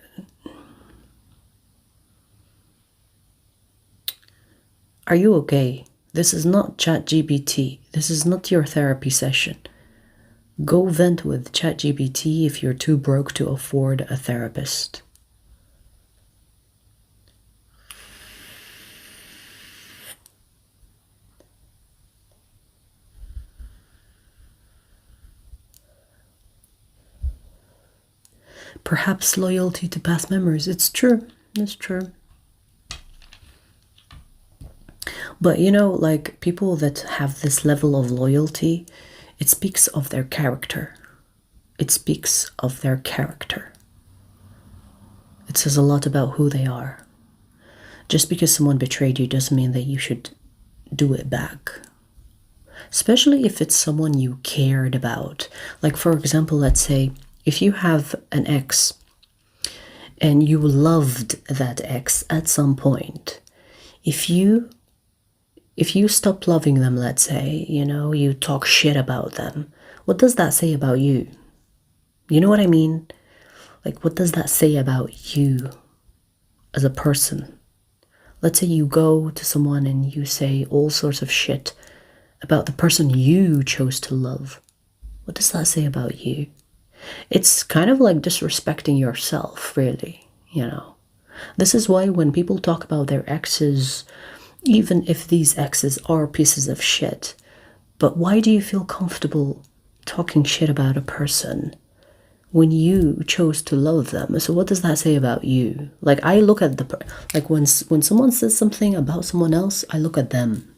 are you okay? This is not ChatGPT. This is not your therapy session. Go vent with ChatGPT if you're too broke to afford a therapist. Perhaps loyalty to past memories. It's true. It's true. But you know, like people that have this level of loyalty, it speaks of their character. It speaks of their character. It says a lot about who they are. Just because someone betrayed you doesn't mean that you should do it back. Especially if it's someone you cared about. Like for example, let's say if you have an ex and you loved that ex at some point, if you stop loving them, let's say, you know, you talk shit about them, what does that say about you? You know what I mean? Like, what does that say about you as a person? Let's say you go to someone and you say all sorts of shit about the person you chose to love. What does that say about you? It's kind of like disrespecting yourself, really, you know. This is why when people talk about their exes, even if these exes are pieces of shit, but why do you feel comfortable talking shit about a person when you chose to love them? So what does that say about you? Like, I look at like when someone says something about someone else, I look at them.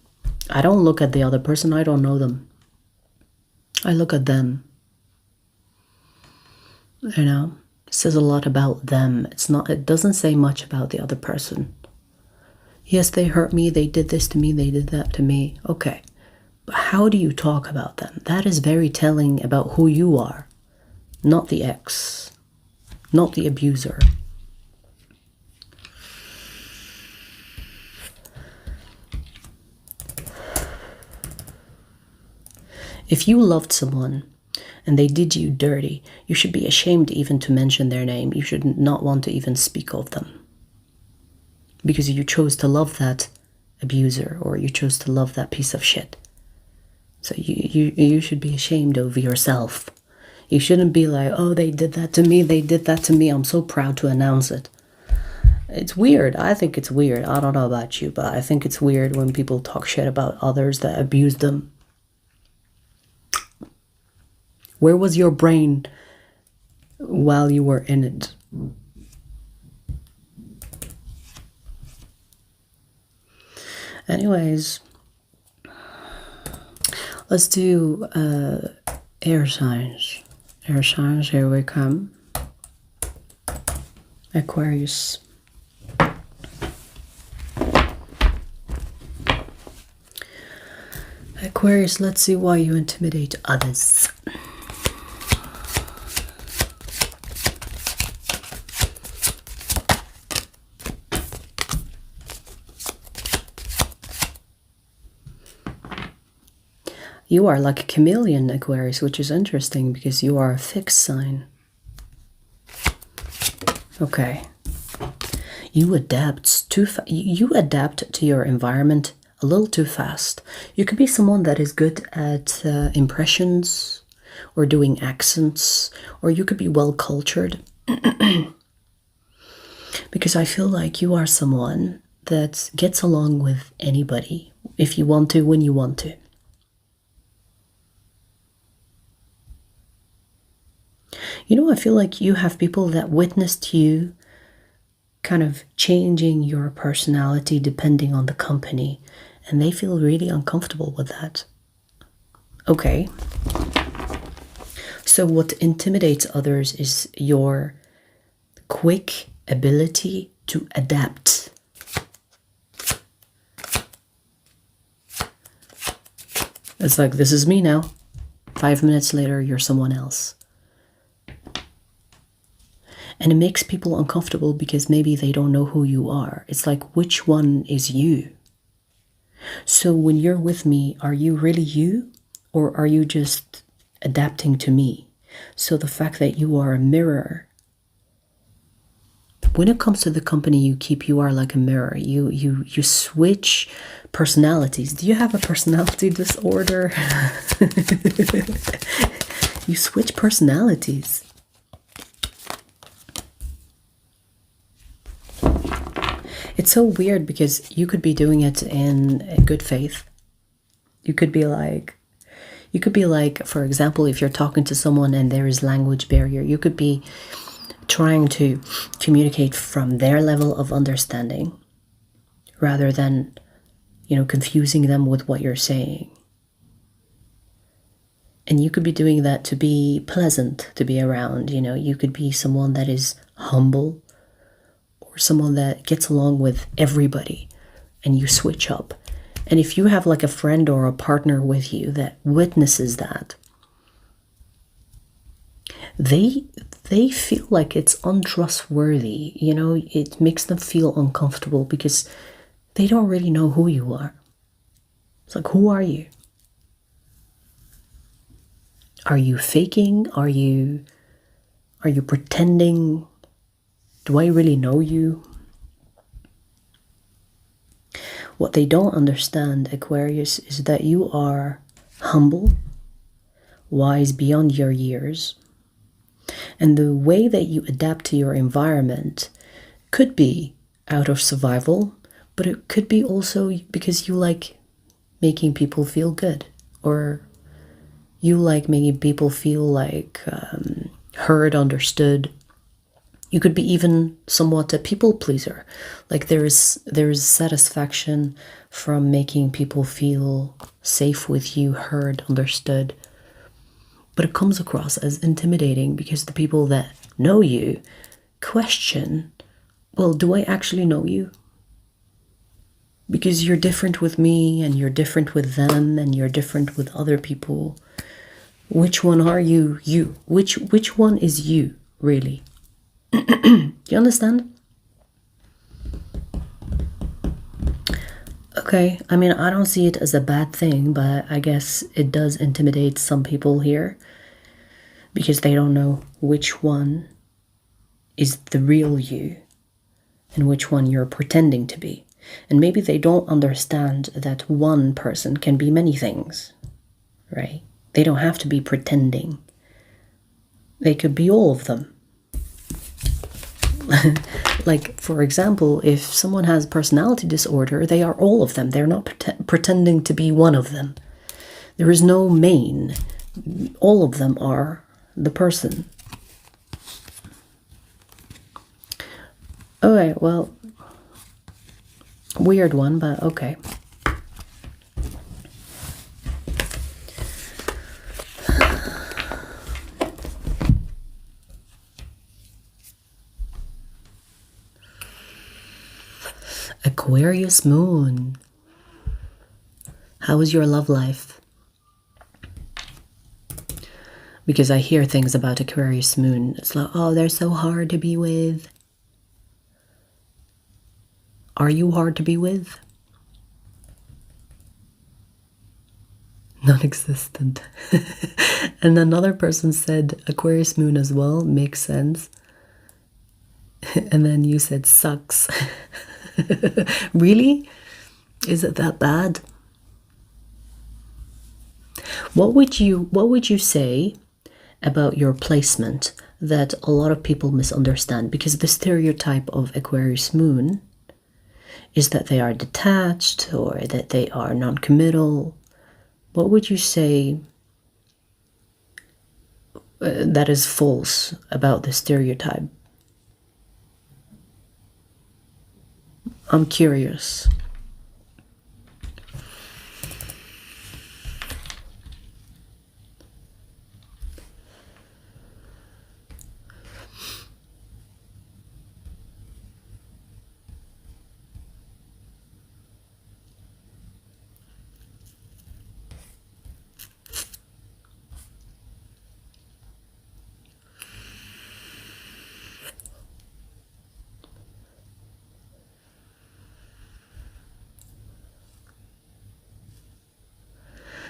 I don't look at the other person. I don't know them. I look at them. You know, it says a lot about them. It doesn't say much about the other person. Yes, they hurt me, they did this to me, they did that to me. Okay, but how do you talk about them? That is very telling about who you are, not the ex, not the abuser. If you loved someone and they did you dirty, you should be ashamed even to mention their name. You should not want to even speak of them. Because you chose to love that abuser, or you chose to love that piece of shit. So you should be ashamed of yourself. You shouldn't be like, oh, they did that to me, I'm so proud to announce it. It's weird. I think it's weird. I don't know about you, but I think it's weird when people talk shit about others that abuse them. Where was your brain while you were in it? Anyways, let's do air signs. Air signs, here we come. Aquarius. Aquarius, let's see why you intimidate others. You are like a chameleon, Aquarius, which is interesting because you are a fixed sign. Okay. You adapt to your environment a little too fast. You could be someone that is good at impressions or doing accents, or you could be well cultured. Because I feel like you are someone that gets along with anybody if you want to, when you want to. You know, I feel like you have people that witnessed you kind of changing your personality depending on the company, and they feel really uncomfortable with that. Okay. So what intimidates others is your quick ability to adapt. It's like, this is me now. 5 minutes later, you're someone else. And it makes people uncomfortable because maybe they don't know who you are. It's like, which one is you? So when you're with me, are you really you? Or are you just adapting to me? So the fact that you are a mirror, when it comes to the company you keep, you are like a mirror. You switch personalities. Do you have a personality disorder? You switch personalities. It's so weird because you could be doing it in good faith. You could be like, for example, if you're talking to someone and there is language barrier, you could be trying to communicate from their level of understanding rather than, you know, confusing them with what you're saying. And you could be doing that to be pleasant to be around. You know, you could be someone that is humble, or someone that gets along with everybody, and you switch up. And if you have like a friend or a partner with you that witnesses that, they feel like it's untrustworthy. You know, it makes them feel uncomfortable because they don't really know who you are. It's like, who are you? Are you faking? Are you pretending? Do I really know you? What they don't understand, Aquarius, is that you are humble, wise beyond your years, and the way that you adapt to your environment could be out of survival, but it could be also because you like making people feel good, or you like making people feel like heard, understood. You could be even somewhat a people pleaser. Like there is satisfaction from making people feel safe with you, heard, understood. But it comes across as intimidating because the people that know you question, well, do I actually know you? Because you're different with me, and you're different with them, and you're different with other people. Which one are you? You. Which one is you, really? Do you understand? Okay, I mean, I don't see it as a bad thing, but I guess it does intimidate some people here because they don't know which one is the real you and which one you're pretending to be. And maybe they don't understand that one person can be many things, right? They don't have to be pretending. They could be all of them. Like, for example, if someone has personality disorder, they are all of them. They're not pretending to be one of them. There is no main. All of them are the person. Okay, well, weird one, but okay. Aquarius moon. How is your love life? Because I hear things about Aquarius moon. It's like, oh, they're so hard to be with. Are you hard to be with? Non-existent. And another person said Aquarius moon as well. Makes sense. And then you said sucks. Really? Is it that bad? What would you say about your placement that a lot of people misunderstand? Because the stereotype of Aquarius moon is that they are detached or that they are non-committal. What would you say that is false about the stereotype? I'm curious.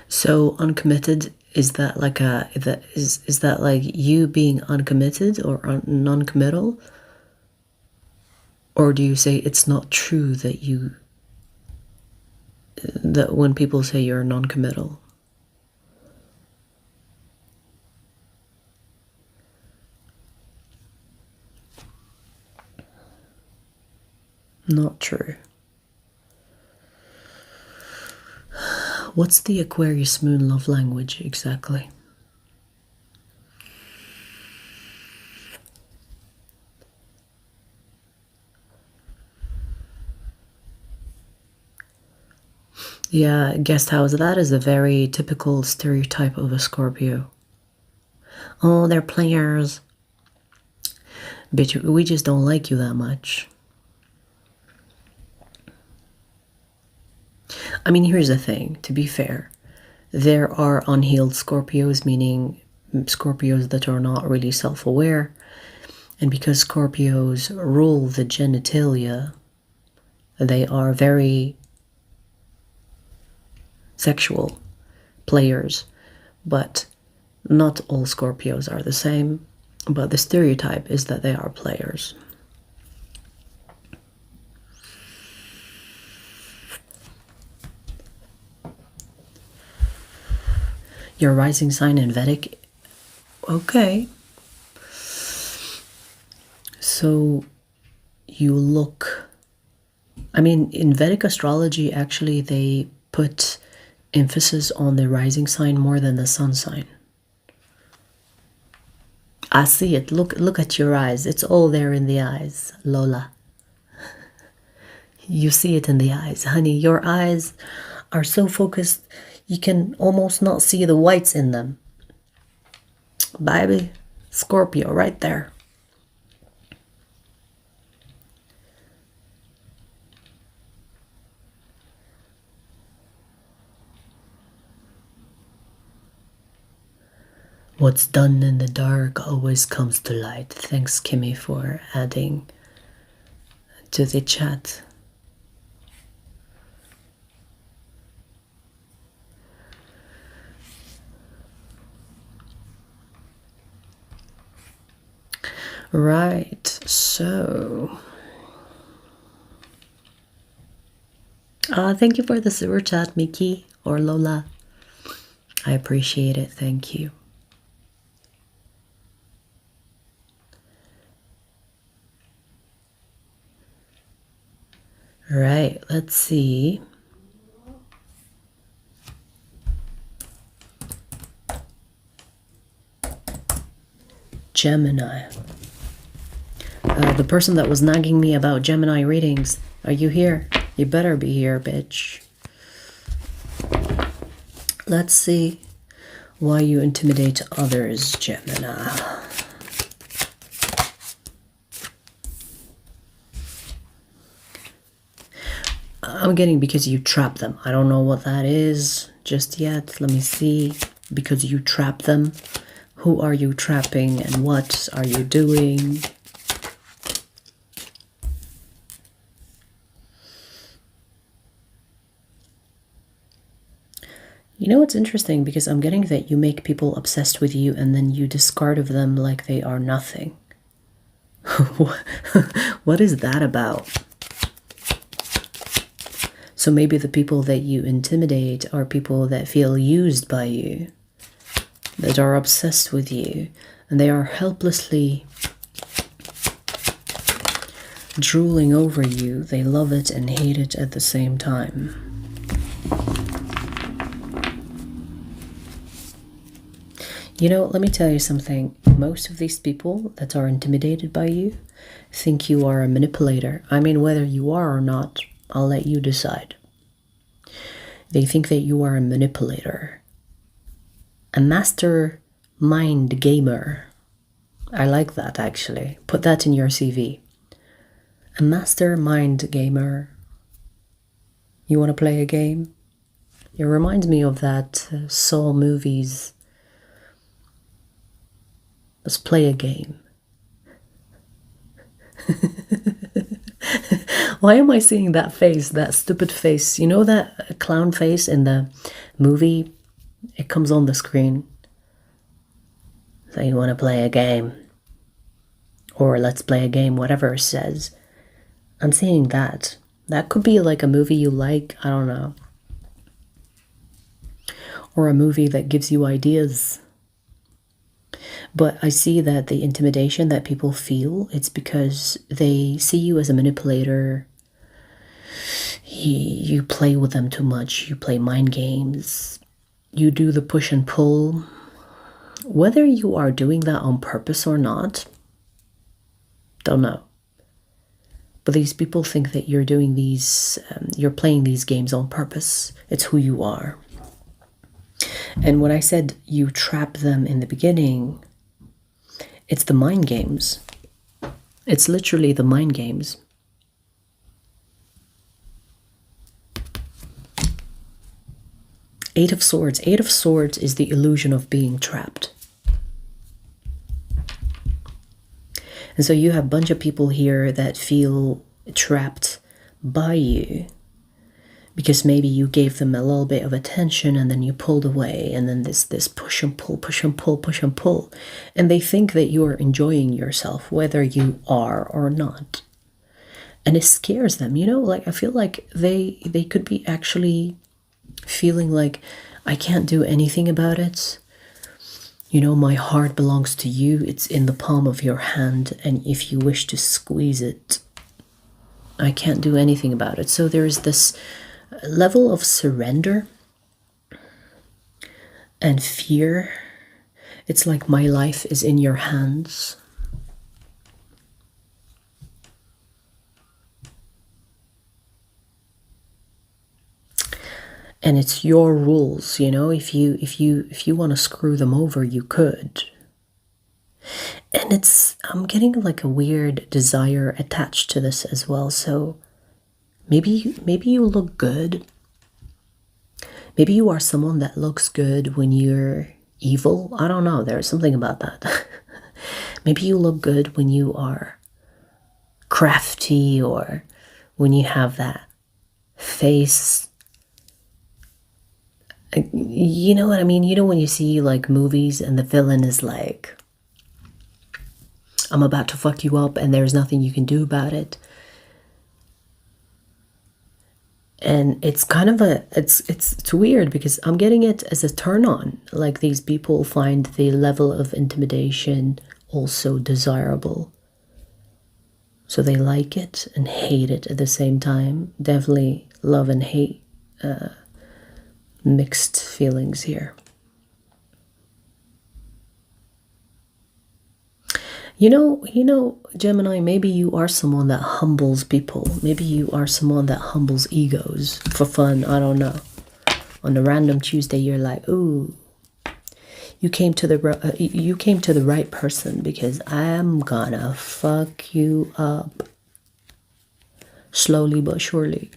So uncommitted, is that like is that like you being uncommitted or non-committal? Or do you say it's not true that that when people say you're non-committal? Not true. What's the Aquarius moon love language exactly? Yeah, guest house. That is a very typical stereotype of a Scorpio. Oh, they're players. Bitch, we just don't like you that much. I mean, here's the thing, to be fair. There are unhealed Scorpios, meaning Scorpios that are not really self-aware. And because Scorpios rule the genitalia, they are very sexual players. But not all Scorpios are the same. But the stereotype is that they are players. Your rising sign in Vedic? Okay. So you look... I mean, in Vedic astrology, actually, they put emphasis on the rising sign more than the sun sign. I see it. Look at your eyes. It's all there in the eyes, Lola. You see it in the eyes. Honey, your eyes are so focused... You can almost not see the whites in them. Baby, Scorpio right there. What's done in the dark always comes to light. Thanks, Kimmy, for adding to the chat. Right, so thank you for the super chat, Mickey or Lola. I appreciate it. Thank you. Right, let's see. Gemini. The person that was nagging me about Gemini readings, are you here? You better be here, bitch. Let's see why you intimidate others, Gemini. I'm getting because you trap them. I don't know what that is just yet. Let me see. Because you trap them. Who are you trapping and what are you doing? You know what's interesting? Because I'm getting that you make people obsessed with you and then you discard of them like they are nothing. What is that about? So maybe the people that you intimidate are people that feel used by you, that are obsessed with you, and they are helplessly drooling over you. They love it and hate it at the same time. You know, let me tell you something. Most of these people that are intimidated by you think you are a manipulator. I mean, whether you are or not, I'll let you decide. They think that you are a manipulator, a master mind gamer. I like that, actually. Put that in your CV. A master mind gamer. You want to play a game? It reminds me of that Saw movies. Let's play a game. Why am I seeing that face, that stupid face? You know that clown face in the movie? It comes on the screen. So you want to play a game? Or let's play a game, whatever it says. I'm seeing that. That could be like a movie you like, I don't know. Or a movie that gives you ideas. But I see that the intimidation that people feel, it's because they see you as a manipulator. You play with them too much. You play mind games. You do the push and pull. Whether you are doing that on purpose or not, don't know. But these people think that you're doing these, you're playing these games on purpose. It's who you are. And when I said you trap them in the beginning, it's the mind games. It's literally the mind games. Eight of Swords. Eight of Swords is the illusion of being trapped. And so you have a bunch of people here that feel trapped by you because maybe you gave them a little bit of attention and then you pulled away, and then this push and pull, push and pull, push and pull. And they think that you are enjoying yourself, whether you are or not. And it scares them, you know, like I feel like they could be actually feeling like, I can't do anything about it. You know, my heart belongs to you. It's in the palm of your hand. And if you wish to squeeze it, I can't do anything about it. So there is this level of surrender and fear. It's like my life is in your hands. And it's your rules, you know. If you want to screw them over, you could. And I'm getting like a weird desire attached to this as well. So maybe you look good. Maybe you are someone that looks good when you're evil. I don't know. There's something about that. Maybe you look good when you are crafty, or when you have that face. You know what I mean? You know when you see like movies and the villain is like, I'm about to fuck you up and there's nothing you can do about it. And it's kind of it's weird because I'm getting it as a turn on. Like these people find the level of intimidation also desirable. So they like it and hate it at the same time. Definitely love and hate, mixed feelings here. You know, Gemini, maybe you are someone that humbles people. Maybe you are someone that humbles egos for fun. I don't know. On a random Tuesday, you're like, ooh, you came to the right person because I'm gonna fuck you up slowly but surely.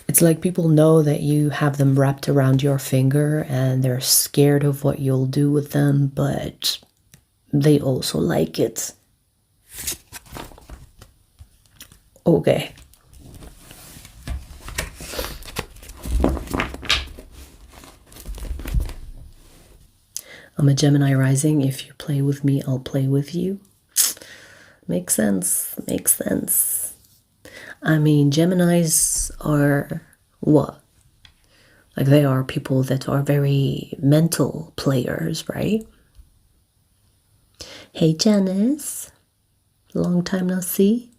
It's like people know that you have them wrapped around your finger and they're scared of what you'll do with them, but they also like it. Okay. I'm a Gemini rising. If you play with me, I'll play with you. Makes sense. Makes sense. I mean, Geminis are what? Like, they are people that are very mental players, right? Hey, Janice. Long time no see.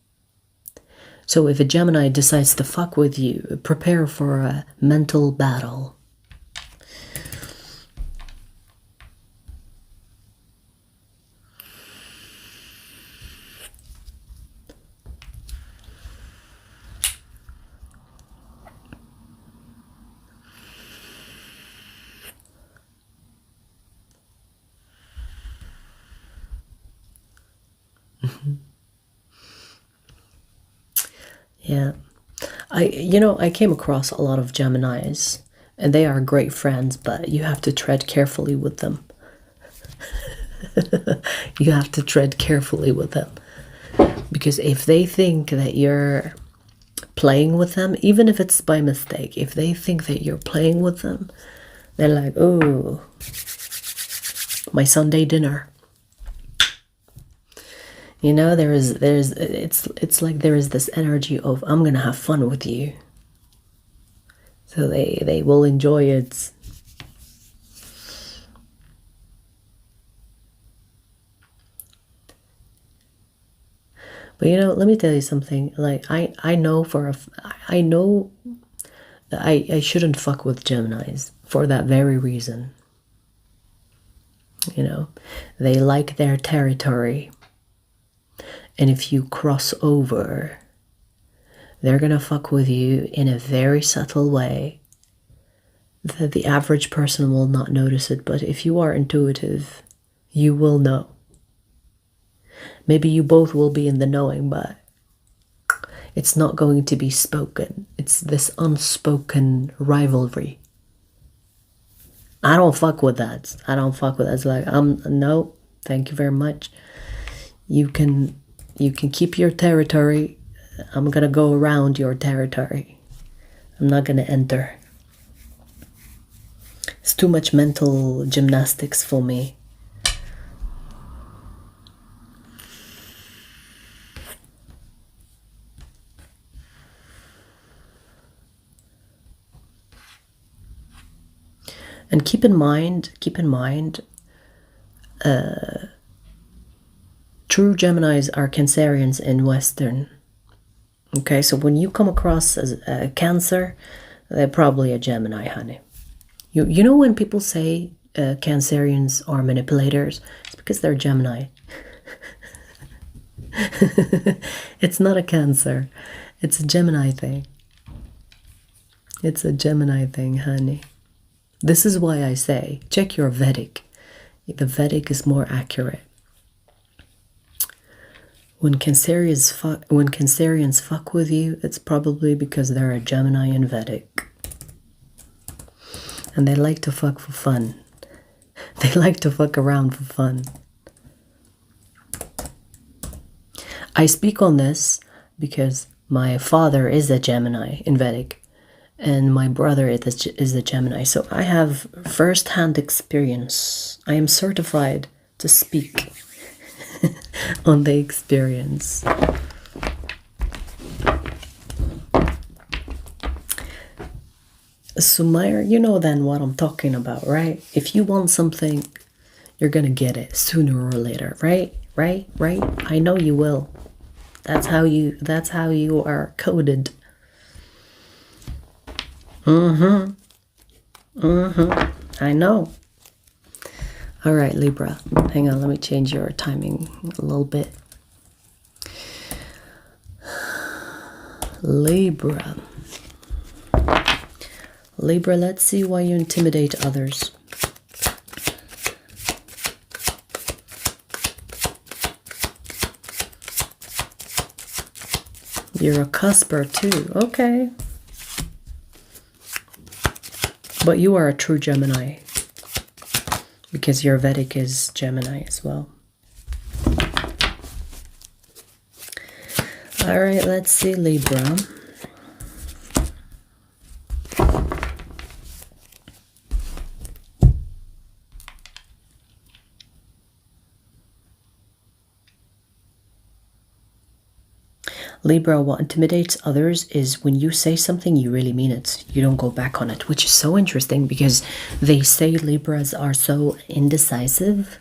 So if a Gemini decides to fuck with you, prepare for a mental battle. Yeah. I came across a lot of Geminis, and they are great friends, but you have to tread carefully with them. You have to tread carefully with them. Because if they think that you're playing with them, even if it's by mistake, if they think that you're playing with them, they're like, oh, my Sunday dinner. You know, it's like there is this energy of, I'm gonna have fun with you. So they will enjoy it. But you know, let me tell you something. Like, I know that I shouldn't fuck with Geminis for that very reason. You know, they like their territory. And if you cross over, they're gonna fuck with you in a very subtle way that the average person will not notice it. But if you are intuitive, you will know. Maybe you both will be in the knowing, but it's not going to be spoken. It's this unspoken rivalry. I don't fuck with that. I don't fuck with that. It's like, no, thank you very much. You can keep your territory. I'm gonna go around your territory. I'm not gonna enter. It's too much mental gymnastics for me. And keep in mind, true Geminis are Cancerians in Western. Okay, so when you come across as a Cancer, they're probably a Gemini, honey. You know when people say Cancerians are manipulators, it's because they're Gemini. It's not a Cancer. It's a Gemini thing. It's a Gemini thing, honey. This is why I say, check your Vedic. The Vedic is more accurate. When Cancerians fuck with you, it's probably because they're a Gemini in Vedic. And they like to fuck for fun. They like to fuck around for fun. I speak on this because my father is a Gemini in Vedic. And my brother is a Gemini. So I have first-hand experience. I am certified to speak on the experience. Sumair, you know then what I'm talking about, right? If you want something, You're gonna get it sooner or later, right? Right? Right? I know you will. That's how you are coded. I know. All right, Libra. Hang on, let me change your timing a little bit. Libra. Libra, let's see why you intimidate others. You're a cusper too. Okay. But you are a true Gemini. Because your Vedic is Gemini as well. All right, let's see, Libra. Libra, what intimidates others is when you say something, you really mean it. You don't go back on it, which is so interesting because they say Libras are so indecisive.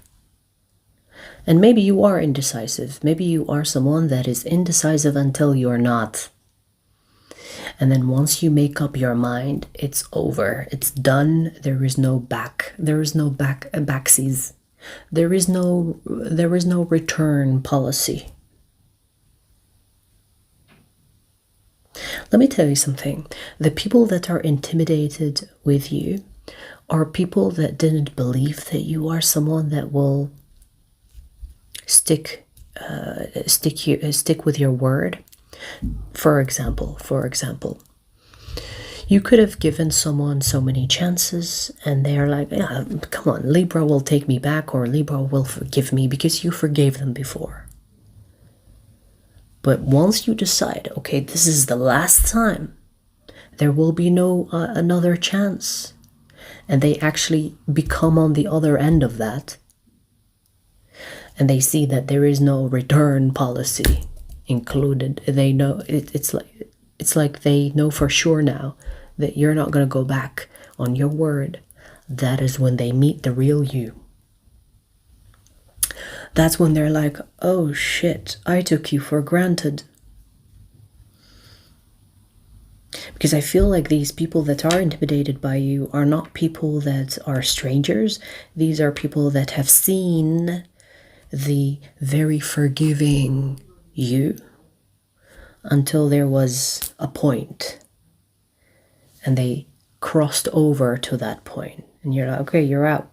And maybe you are indecisive. Maybe you are someone that is indecisive until you're not. And then once you make up your mind, it's over. It's done. There is no back. There is no backsies. There is no return policy. Let me tell you something. The people that are intimidated with you are people that didn't believe that you are someone that will stick with your word. For example, you could have given someone so many chances and they're like, yeah, come on, Libra will take me back, or Libra will forgive me because you forgave them before. But once you decide, okay, this is the last time, there will be no another chance, and they actually become on the other end of that, and they see that there is no return policy included. They know it's like they know for sure now that you're not going to go back on your word. That is when they meet the real you. That's when they're like, oh shit, I took you for granted. Because I feel like these people that are intimidated by you are not people that are strangers. These are people that have seen the very forgiving you until there was a point. And they crossed over to that point. And you're like, okay, you're out.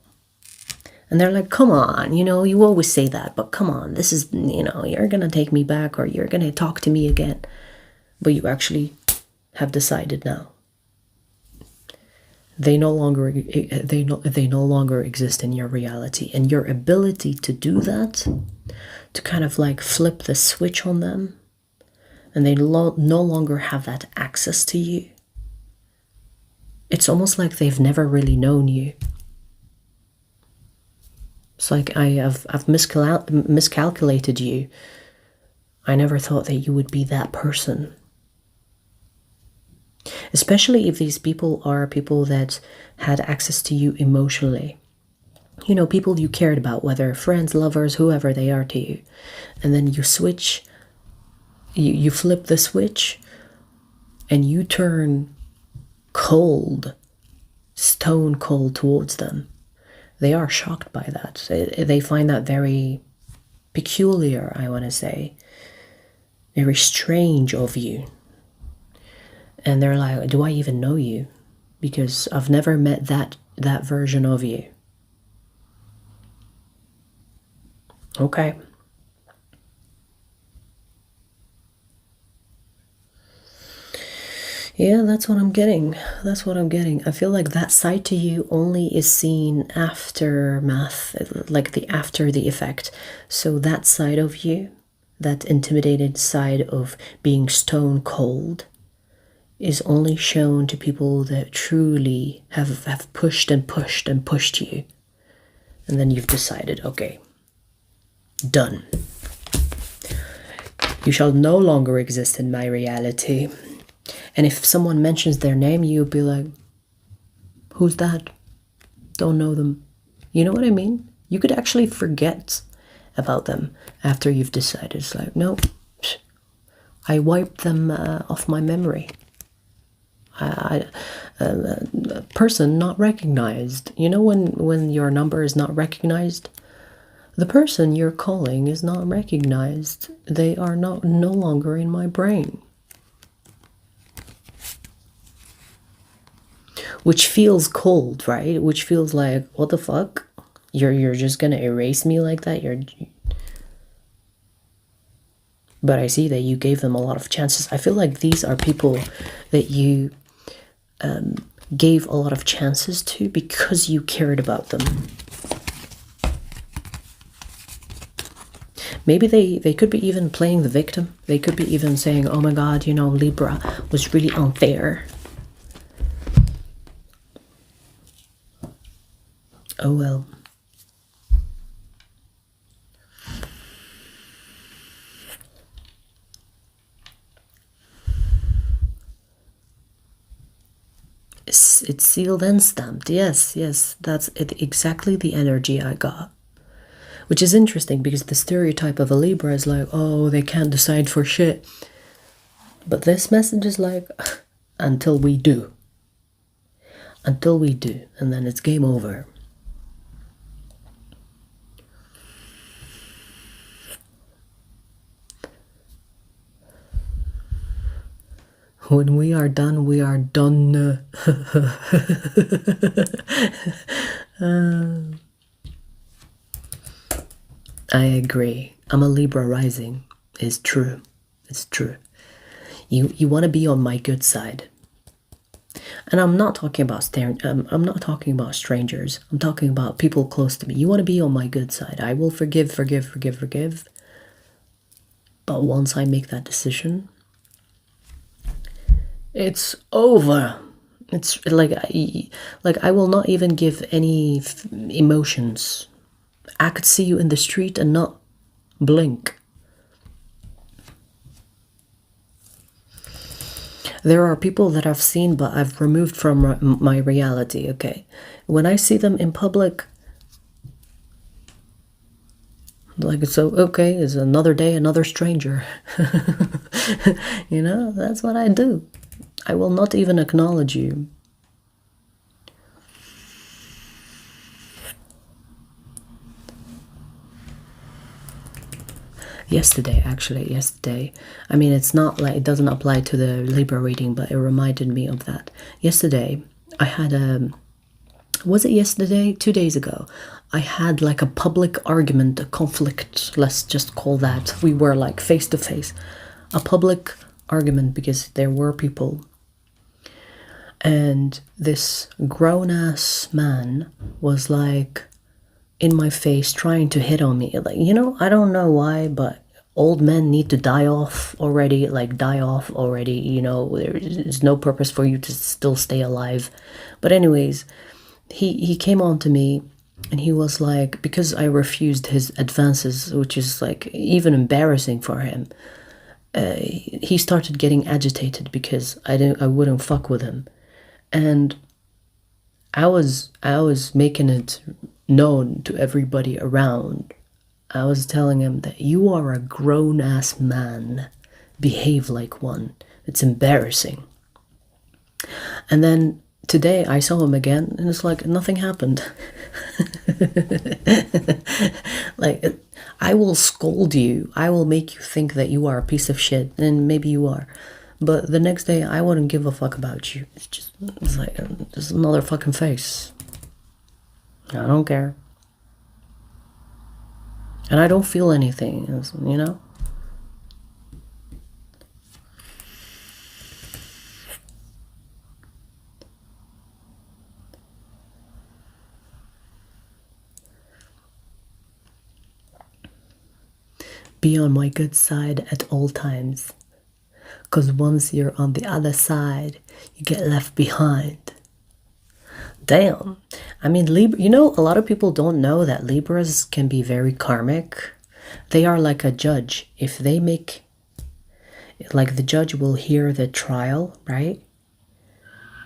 And they're like, come on, you know, you always say that, but come on, this is, you know, you're going to take me back or you're going to talk to me again. But you actually have decided now. They no longer exist in your reality. And your ability to do that, to kind of like flip the switch on them, and they no longer have that access to you. It's almost like they've never really known you. It's like I've miscalculated you. I never thought that you would be that person. Especially if these people are people that had access to you emotionally. You know, people you cared about, whether friends, lovers, whoever they are to you. And then you switch, you flip the switch, and you turn cold, stone cold towards them. They are shocked by that. They find that very peculiar, I want to say. Very strange of you. And they're like, do I even know you? Because I've never met that version of you. Okay. Yeah, that's what I'm getting. That's what I'm getting. I feel like that side to you only is seen aftermath, like after the effect. So that side of you, that intimidated side of being stone cold, is only shown to people that truly have pushed and pushed and pushed you. And then you've decided, okay, done. You shall no longer exist in my reality. And if someone mentions their name, you'll be like, who's that? Don't know them. You know what I mean? You could actually forget about them after you've decided. It's like, no, I wiped them off my memory. Person not recognized. You know when your number is not recognized? The person you're calling is not recognized. They are no longer in my brain. Which feels cold, right? Which feels like, what the fuck? You're just gonna erase me like that? But I see that you gave them a lot of chances. I feel like these are people that you gave a lot of chances to because you cared about them. Maybe they could be even playing the victim. They could be even saying, oh my god, you know, Libra was really unfair. Oh well. It's sealed and stamped. Yes, that's exactly the energy I got. Which is interesting because the stereotype of a Libra is like, oh, they can't decide for shit. But this message is like, until we do. Until we do. And then it's game over. When we are done, we are done. I agree. I'm a Libra rising. It's true. It's true. You want to be on my good side. And I'm not talking about I'm not talking about strangers. I'm talking about people close to me. You want to be on my good side. I will forgive. But once I make that decision, it's over. It's like I will not even give any emotions. I could see you in the street and not blink. There are people that I've seen but I've removed from my reality, okay? When I see them in public, like, it's so, okay, it's another day, another stranger. You know, that's what I do. I will not even acknowledge you. Yesterday. I mean, it's not like, it doesn't apply to the Libra reading, but it reminded me of that. Yesterday, I had was it yesterday? 2 days ago. I had like a public argument, a conflict, let's just call that. We were like face to face. A public argument because there were people. And this grown-ass man was like in my face trying to hit on me. Like, you know, I don't know why, but old men need to die off already. Like, die off already, you know. There's no purpose for you to still stay alive. But anyways, he came on to me and he was like, because I refused his advances, which is like even embarrassing for him, he started getting agitated because I wouldn't fuck with him. And I was making it known to everybody around. I was telling him that you are a grown-ass man. Behave like one. It's embarrassing. And then today I saw him again and it's like nothing happened. Like, I will scold you. I will make you think that you are a piece of shit, and maybe you are. But the next day, I wouldn't give a fuck about you. It's like, just another fucking face. I don't care. And I don't feel anything, you know? Be on my good side at all times. Because once you're on the other side, you get left behind. Damn. I mean, Libra, you know, a lot of people don't know that Libras can be very karmic. They are like a judge. If they make, like, the judge will hear the trial, right?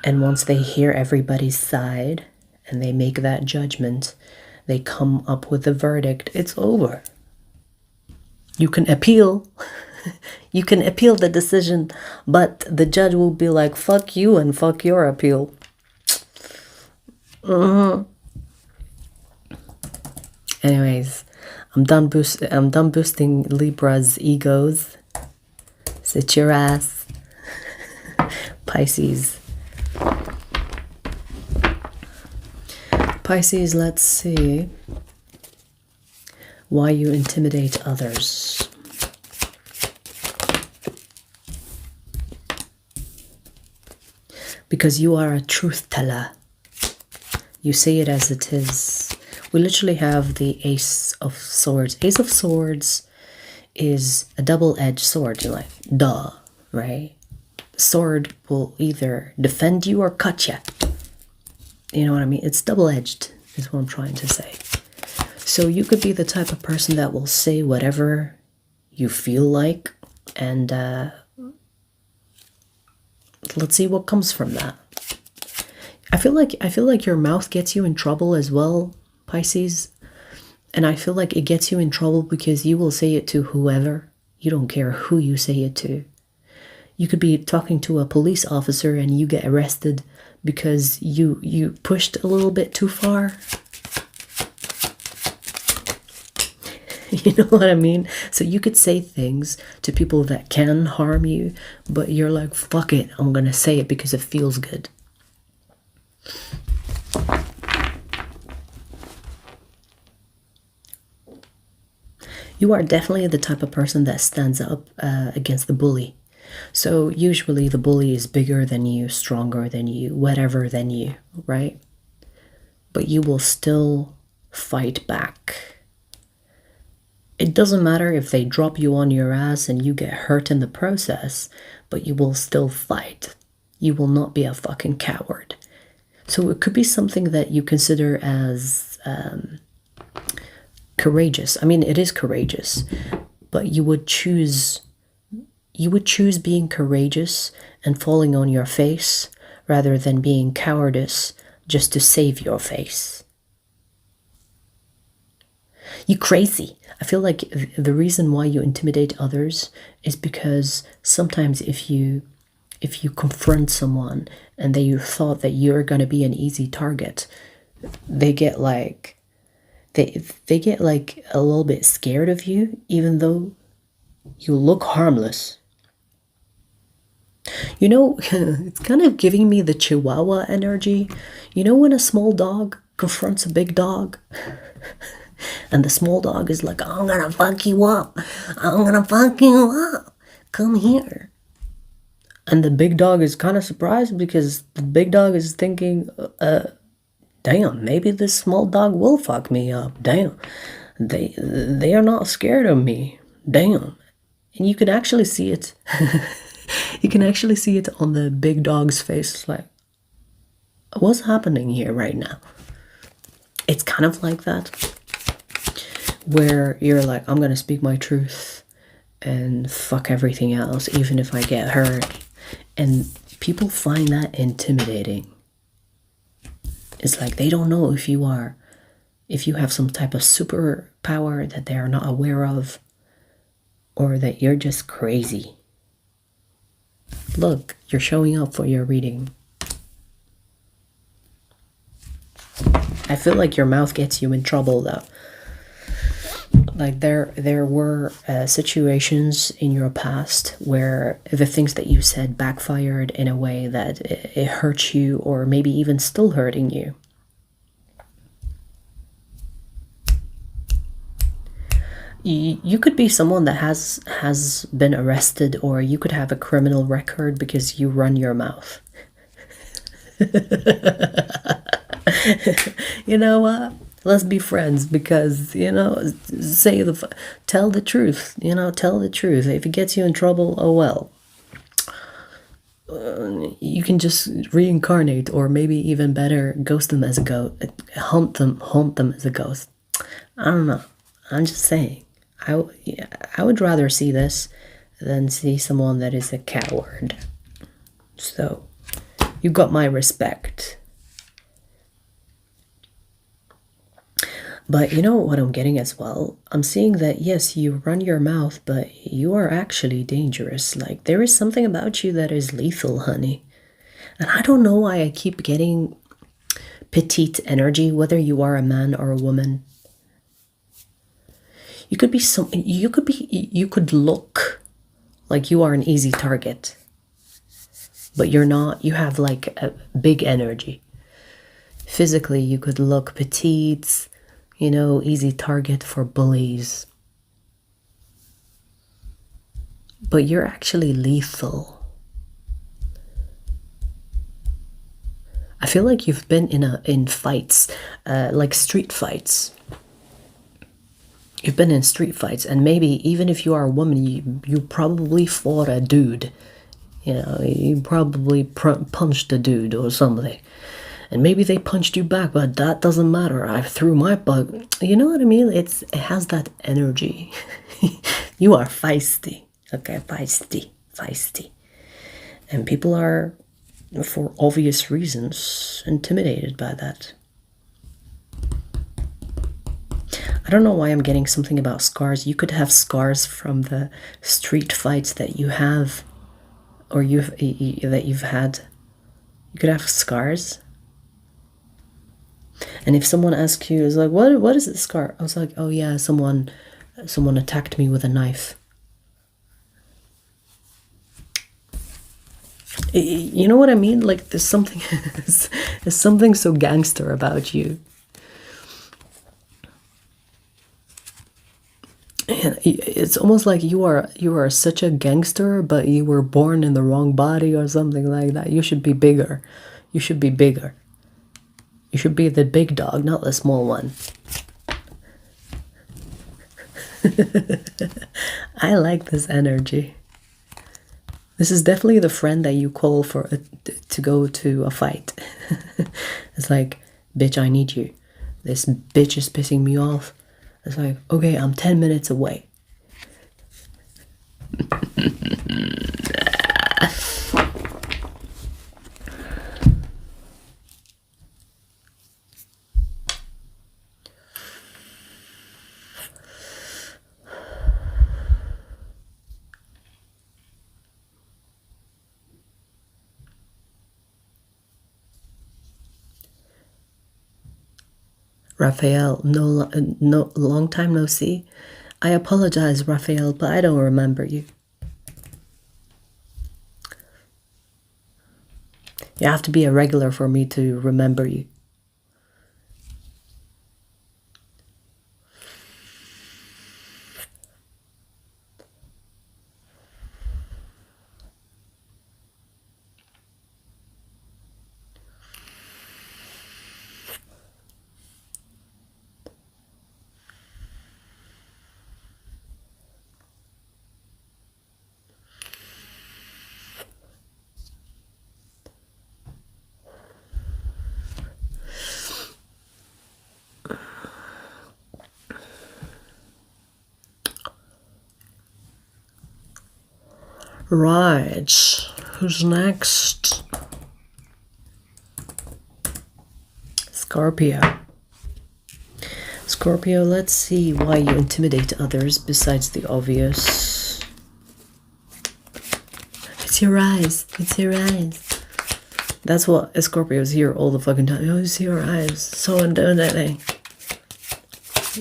And once they hear everybody's side and they make that judgment, they come up with a verdict, it's over. You can appeal. You can appeal the decision, but the judge will be like, fuck you and fuck your appeal. Anyways, I'm done boosting Libra's egos. Sit your ass. Pisces. Pisces, let's see why you intimidate others. Because you are a truth teller. You say it as it is. We literally have the Ace of Swords. Ace of Swords is a double-edged sword. You're like, duh, right? Sword will either defend you or cut you. You know what I mean? It's double-edged is what I'm trying to say. So you could be the type of person that will say whatever you feel like, and let's see what comes from that. I feel like your mouth gets you in trouble as well, Pisces. And I feel like it gets you in trouble because you will say it to whoever. You don't care who you say it to. You could be talking to a police officer and you get arrested because you pushed a little bit too far. You know what I mean? So you could say things to people that can harm you, but you're like, fuck it, I'm gonna say it because it feels good. You are definitely the type of person that stands up against the bully. So usually the bully is bigger than you, stronger than you, whatever than you, right? But you will still fight back. It doesn't matter if they drop you on your ass and you get hurt in the process, but you will still fight. You will not be a fucking coward. So it could be something that you consider as courageous. I mean, it is courageous, but you would choose being courageous and falling on your face rather than being cowardice just to save your face. You crazy. I feel like the reason why you intimidate others is because sometimes if you confront someone and you thought that you're going to be an easy target, they get like they get like a little bit scared of you, even though you look harmless. You know, it's kind of giving me the Chihuahua energy. You know when a small dog confronts a big dog? And the small dog is like, I'm gonna fuck you up. I'm gonna fuck you up. Come here. And the big dog is kind of surprised because the big dog is thinking, damn, maybe this small dog will fuck me up. Damn. They are not scared of me. Damn. And you can actually see it. You can actually see it on the big dog's face. It's like, what's happening here right now? It's kind of like that. Where you're like, I'm gonna speak my truth and fuck everything else, even if I get hurt. And people find that intimidating. It's like they don't know if you have some type of superpower that they are not aware of, or that you're just crazy. Look, you're showing up for your reading. I feel like your mouth gets you in trouble though. Like there were situations in your past where the things that you said backfired in a way that it hurt you, or maybe even still hurting you. You could be someone that has been arrested, or you could have a criminal record because you run your mouth. You know what? Let's be friends because, you know, tell the truth, you know, tell the truth. If it gets you in trouble, oh well. You can just reincarnate, or maybe even better, ghost them as a ghost, haunt them as a ghost. I don't know. I'm just saying. I would rather see this than see someone that is a coward. So, you got my respect. But you know what I'm getting as well? I'm seeing that, yes, you run your mouth, but you are actually dangerous. Like, there is something about you that is lethal, honey. And I don't know why I keep getting petite energy, whether you are a man or a woman. You could be you could look like you are an easy target, but you're not. You have like a big energy. Physically, you could look petite, you know, easy target for bullies. But you're actually lethal. I feel like you've been in fights, like street fights. You've been in street fights, and maybe even if you are a woman, you probably fought a dude. You know, you probably punched a dude or something. And maybe they punched you back, but that doesn't matter. I threw my bug. You know what I mean? It has that energy. You are feisty. Okay, feisty. And people are, for obvious reasons, intimidated by that. I don't know why I'm getting something about scars. You could have scars from the street fights that you have, or that you've had. You could have scars. And if someone asks you, is like, what is this scar? I was like, oh yeah, someone attacked me with a knife. You know what I mean? Like, there's something so gangster about you. And it's almost like you are such a gangster, but you were born in the wrong body or something like that. You should be bigger. You should be bigger. You should be the big dog, not the small one. I like this energy. This is definitely the friend that you call for to go to a fight. It's like, bitch, I need you. This bitch is pissing me off. It's like, okay, I'm 10 minutes away. Raphael, no, long time no see. I apologize, Raphael, but I don't remember you. You have to be a regular for me to remember you. Right, who's next? Scorpio. Scorpio, let's see why you intimidate others besides the obvious. It's your eyes. It's your eyes. That's what Scorpios hear all the fucking time. Oh, it's your eyes. So intimidating.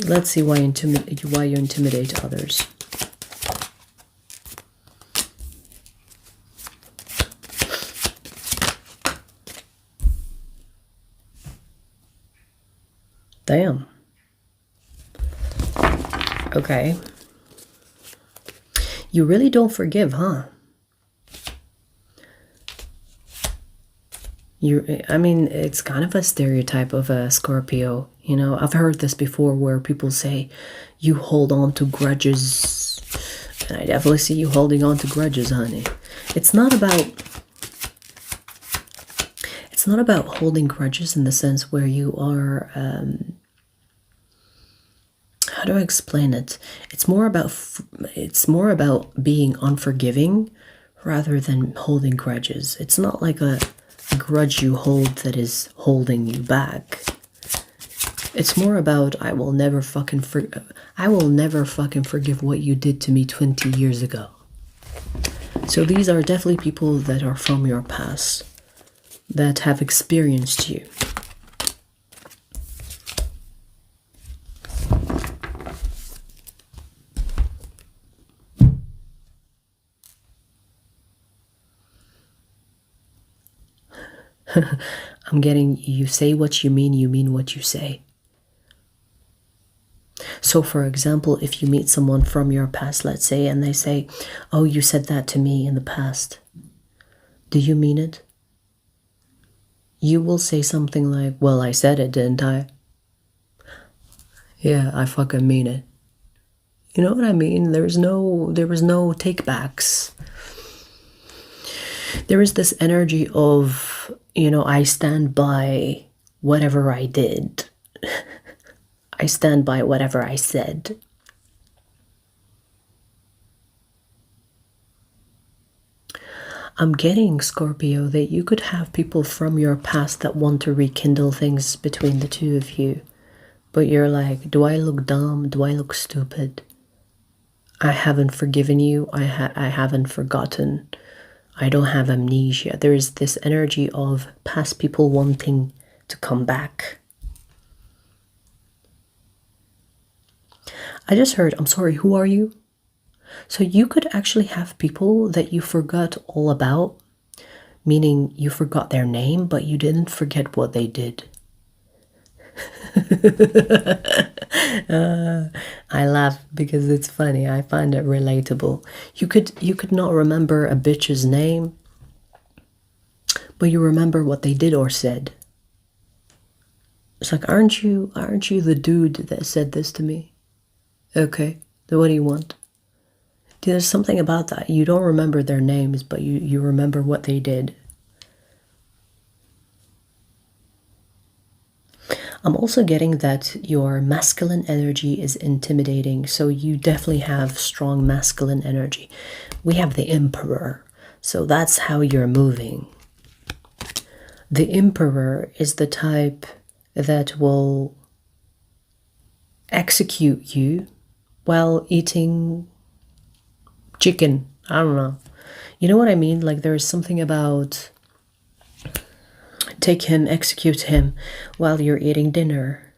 Let's see why you intimidate others. Damn. Okay. You really don't forgive, huh? I mean, it's kind of a stereotype of a Scorpio. You know, I've heard this before where people say you hold on to grudges. And I definitely see you holding on to grudges, honey. It's not about holding grudges in the sense where you are, how do I explain it? It's more about being unforgiving rather than holding grudges. It's not like a grudge you hold that is holding you back. It's more about I will never fucking forgive what you did to me 20 years ago. So these are definitely people that are from your past, that have experienced you. I'm getting, you say what you mean what you say. So for example, if you meet someone from your past, let's say, and they say, oh, you said that to me in the past. Do you mean it? You will say something like, well, I said it, didn't I? Yeah, I fucking mean it. You know what I mean? There was no takebacks. There is this energy of, you know, I stand by whatever I did. I stand by whatever I said. I'm getting, Scorpio, that you could have people from your past that want to rekindle things between the two of you. But you're like, do I look dumb? Do I look stupid? I haven't forgiven you. I haven't forgotten. I don't have amnesia. There is this energy of past people wanting to come back. I just heard, I'm sorry, who are you? So you could actually have people that you forgot all about, meaning you forgot their name, but you didn't forget what they did. I laugh because it's funny. I find it relatable. You could not remember a bitch's name, but you remember what they did or said. It's like, aren't you the dude that said this to me? Okay, then what do you want? There's something about that. You don't remember their names, but you remember what they did. I'm also getting that your masculine energy is intimidating, so you definitely have strong masculine energy. We have the Emperor, so that's how you're moving. The Emperor is the type that will execute you while eating chicken. I don't know. You know what I mean? Like, there is something about take him, execute him while you're eating dinner.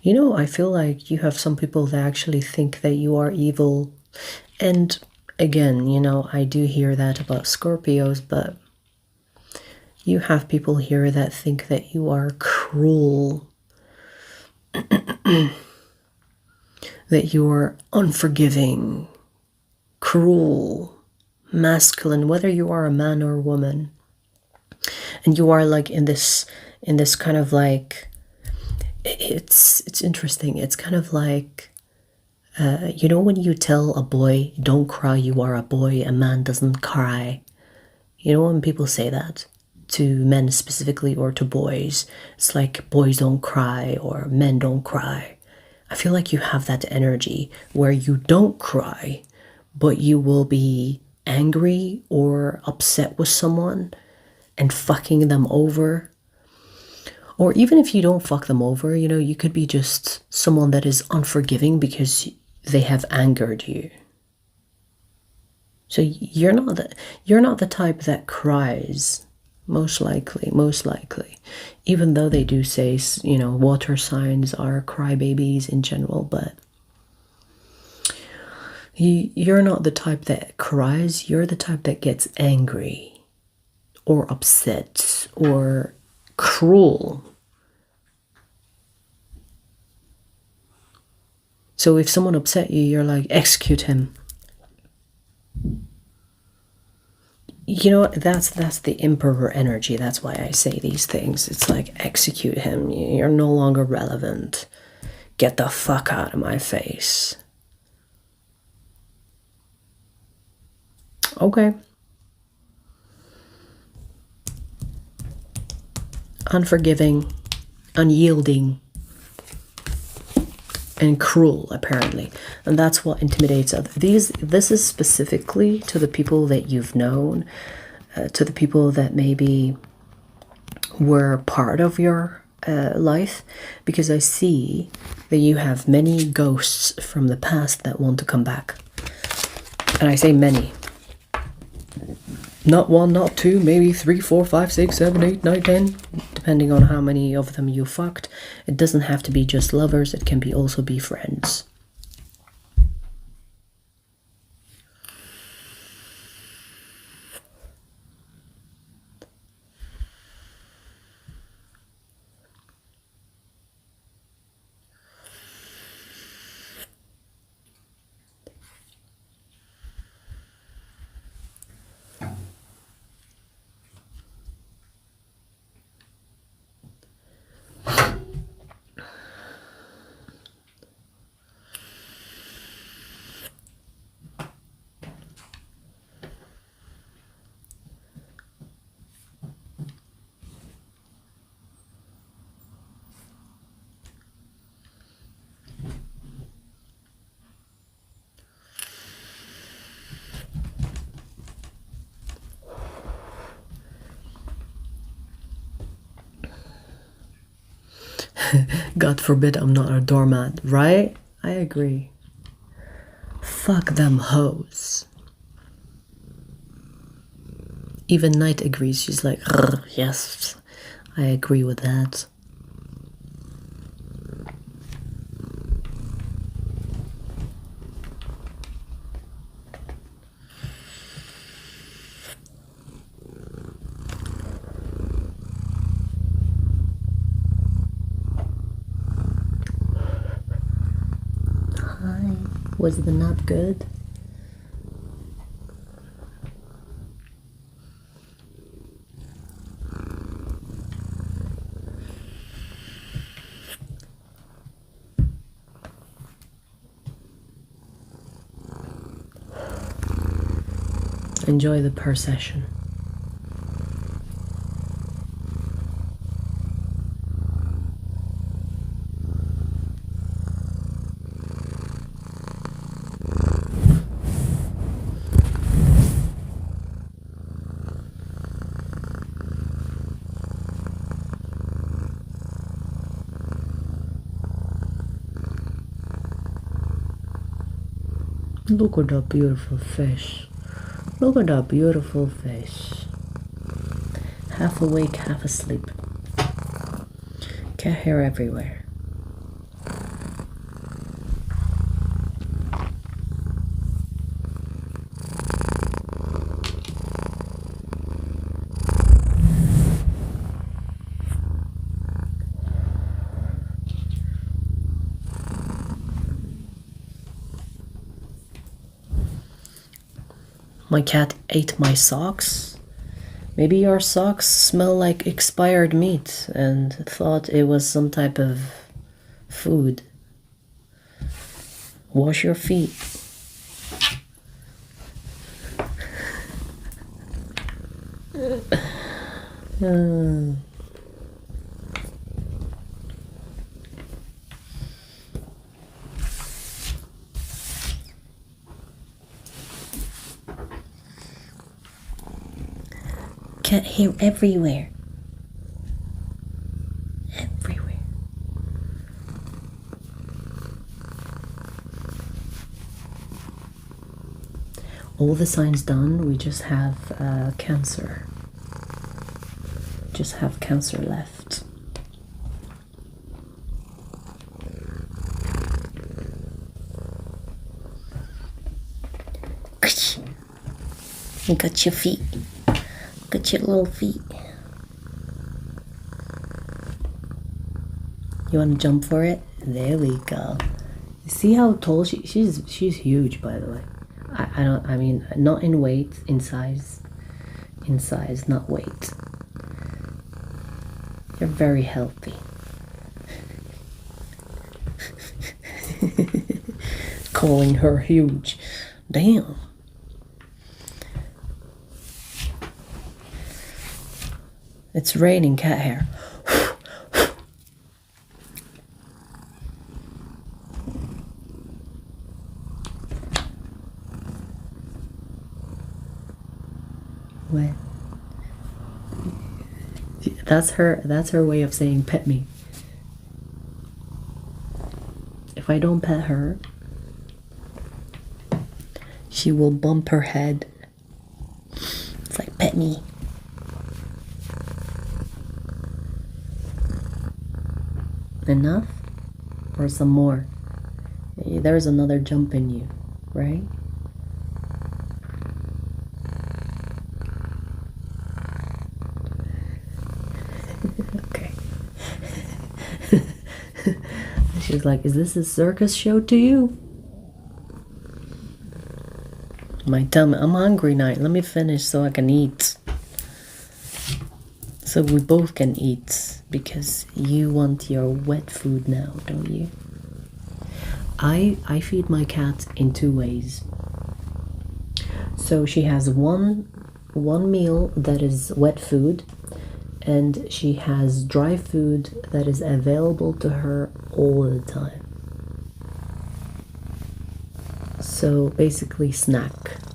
You know, I feel like you have some people that actually think that you are evil. And again, you know, I do hear that about Scorpios, but you have people here that think that you are cruel, that you are unforgiving, cruel, masculine, whether you are a man or a woman. And you are like in this kind of like, it's interesting. It's kind of like, you know, when you tell a boy, don't cry, you are a boy, a man doesn't cry. You know when people say that to men specifically or to boys, it's like boys don't cry or men don't cry. I feel like you have that energy where you don't cry, but you will be angry or upset with someone and fucking them over. Or even if you don't fuck them over, you know, you could be just someone that is unforgiving because they have angered you. So you're not the type that cries, most likely, even though they do say, you know, water signs are crybabies in general, but you're not the type that cries. You're the type that gets angry or upset or cruel. So if someone upset you, you're like, execute him. You know, that's the Emperor energy. That's why I say these things. It's like, execute him. You're no longer relevant. Get the fuck out of my face. Okay. Unforgiving, unyielding, and cruel, apparently. And that's what intimidates others. This is specifically to the people that you've known. to the people that maybe were part of your life, because I see that you have many ghosts from the past that want to come back. And I say many. Not one, not two, maybe 3, 4, 5, 6, 7, 8, 9, 10, depending on how many of them you fucked. It doesn't have to be just lovers, it can be also be friends. God forbid I'm not a doormat, right? I agree. Fuck them hoes. Even Night agrees. She's like, yes, I agree with that. Hi. Was the nap good? Enjoy the procession. Look at that beautiful fish. Look at that beautiful fish. Half awake, half asleep. Cat hair everywhere. My cat ate my socks. Maybe your socks smell like expired meat and thought it was some type of food. Wash your feet. Cat hair everywhere. Everywhere. All the signs done, we just have Cancer. Just have Cancer left. You got your feet. Got your little feet. You want to jump for it? There we go. See how tall she's huge, by the way. I mean not in weight, in size. In size, not weight. You're very healthy. Calling her huge. Damn. It's raining cat hair. Wet. That's her way of saying pet me. If I don't pet her, she will bump her head. It's like, pet me. Enough? Or some more? There's another jump in you, right? Okay. She's like, is this a circus show to you? My tummy, I'm hungry now. Let me finish so I can eat. So we both can eat, because you want your wet food now, don't you? I feed my cat in 2 ways. So she has one meal that is wet food, and she has dry food that is available to her all the time. So basically snacking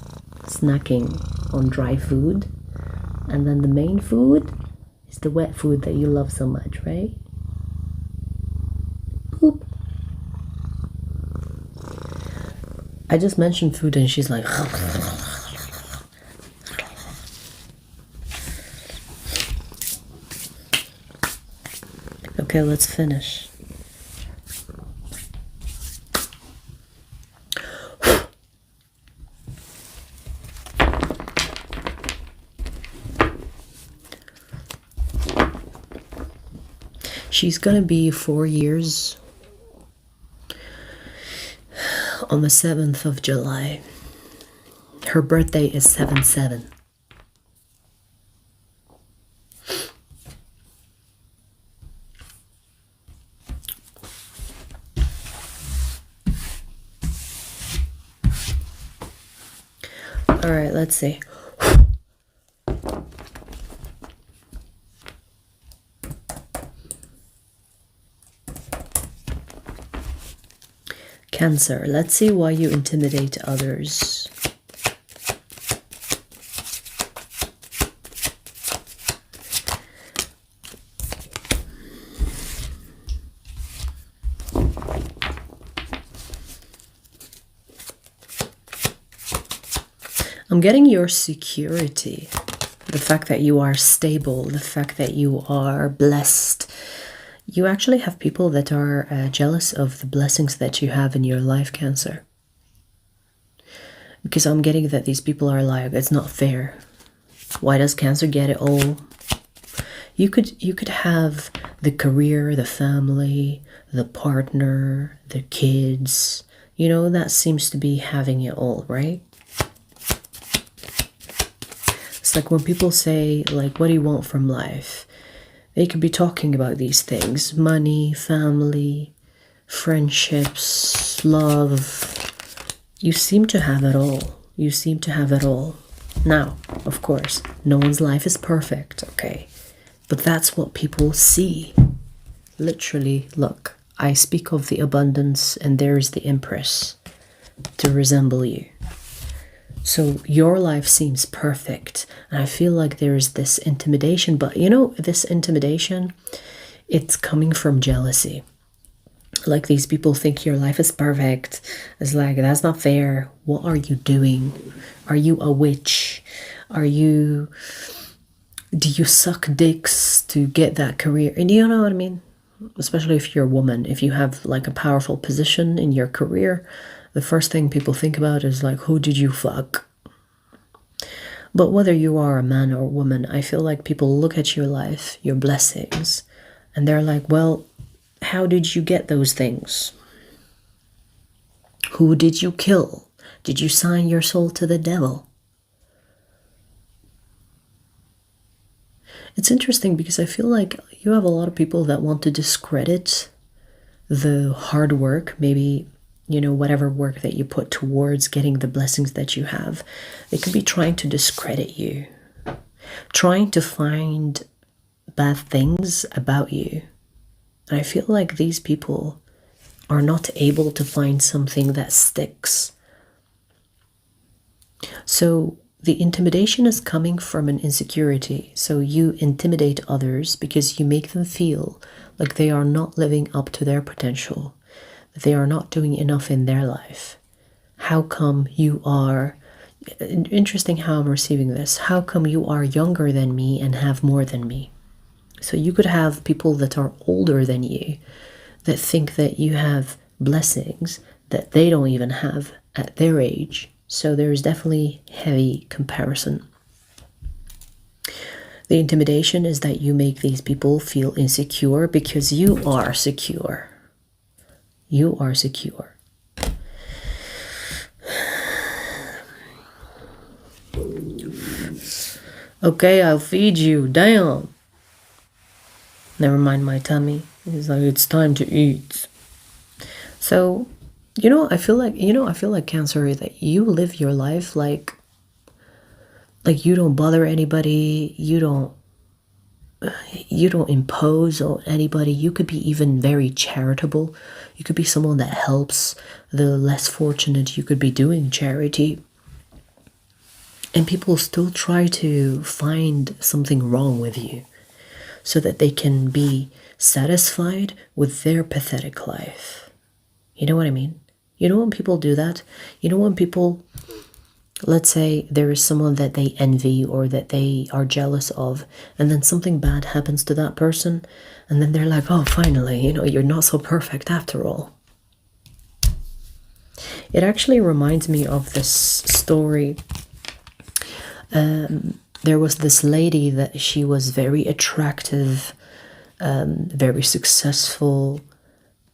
on dry food, and then the main food is the wet food that you love so much, right? Boop. I just mentioned food and she's like, okay, let's finish. She's gonna be 4 years on the 7th of July. Her birthday is 7/7. All right, let's see. Cancer, let's see why you intimidate others. I'm getting your security, the fact that you are stable, the fact that you are blessed. You actually have people that are jealous of the blessings that you have in your life, Cancer. Because I'm getting that these people are like, it's not fair. Why does Cancer get it all? You could have the career, the family, the partner, the kids. You know, that seems to be having it all, right? It's like when people say, like, what do you want from life? They could be talking about these things: money, family, friendships, love. You seem to have it all. You seem to have it all. Now, of course, no one's life is perfect, okay? But that's what people see. Literally, look, I speak of the abundance, and there's the Empress to resemble you. So your life seems perfect, and I feel like there's this intimidation, but you know, this intimidation, it's coming from jealousy. Like, these people think your life is perfect. It's like, that's not fair. What are you doing? Are you a witch? Do you suck dicks to get that career? And you know what I mean? Especially if you're a woman, if you have like a powerful position in your career, the first thing people think about is like, who did you fuck? But whether you are a man or a woman, I feel like people look at your life, your blessings, and they're like, well, how did you get those things? Who did you kill? Did you sign your soul to the devil? It's interesting because I feel like you have a lot of people that want to discredit the hard work, maybe, you know, whatever work that you put towards getting the blessings that you have. They could be trying to discredit you, trying to find bad things about you. And I feel like these people are not able to find something that sticks. So the intimidation is coming from an insecurity. So you intimidate others because you make them feel like they are not living up to their potential, that they are not doing enough in their life. How come you are, interesting how I'm receiving this, how come you are younger than me and have more than me? So you could have people that are older than you that think that you have blessings that they don't even have at their age. So there's definitely heavy comparison. The intimidation is that you make these people feel insecure because you are secure. You are secure. Okay, I'll feed you. Damn. Never mind my tummy. It's like, it's time to eat. So, I feel like Cancer, that you live your life like you don't bother anybody, you don't impose on anybody. You could be even very charitable. You could be someone that helps the less fortunate. You could be doing charity. And people still try to find something wrong with you so that they can be satisfied with their pathetic life. You know what I mean? You know when people do that? You know when people, let's say there is someone that they envy or that they are jealous of, and then something bad happens to that person, and then they're like, oh, finally, you're not so perfect after all. It actually reminds me of this story. There was this lady that she was very attractive, very successful.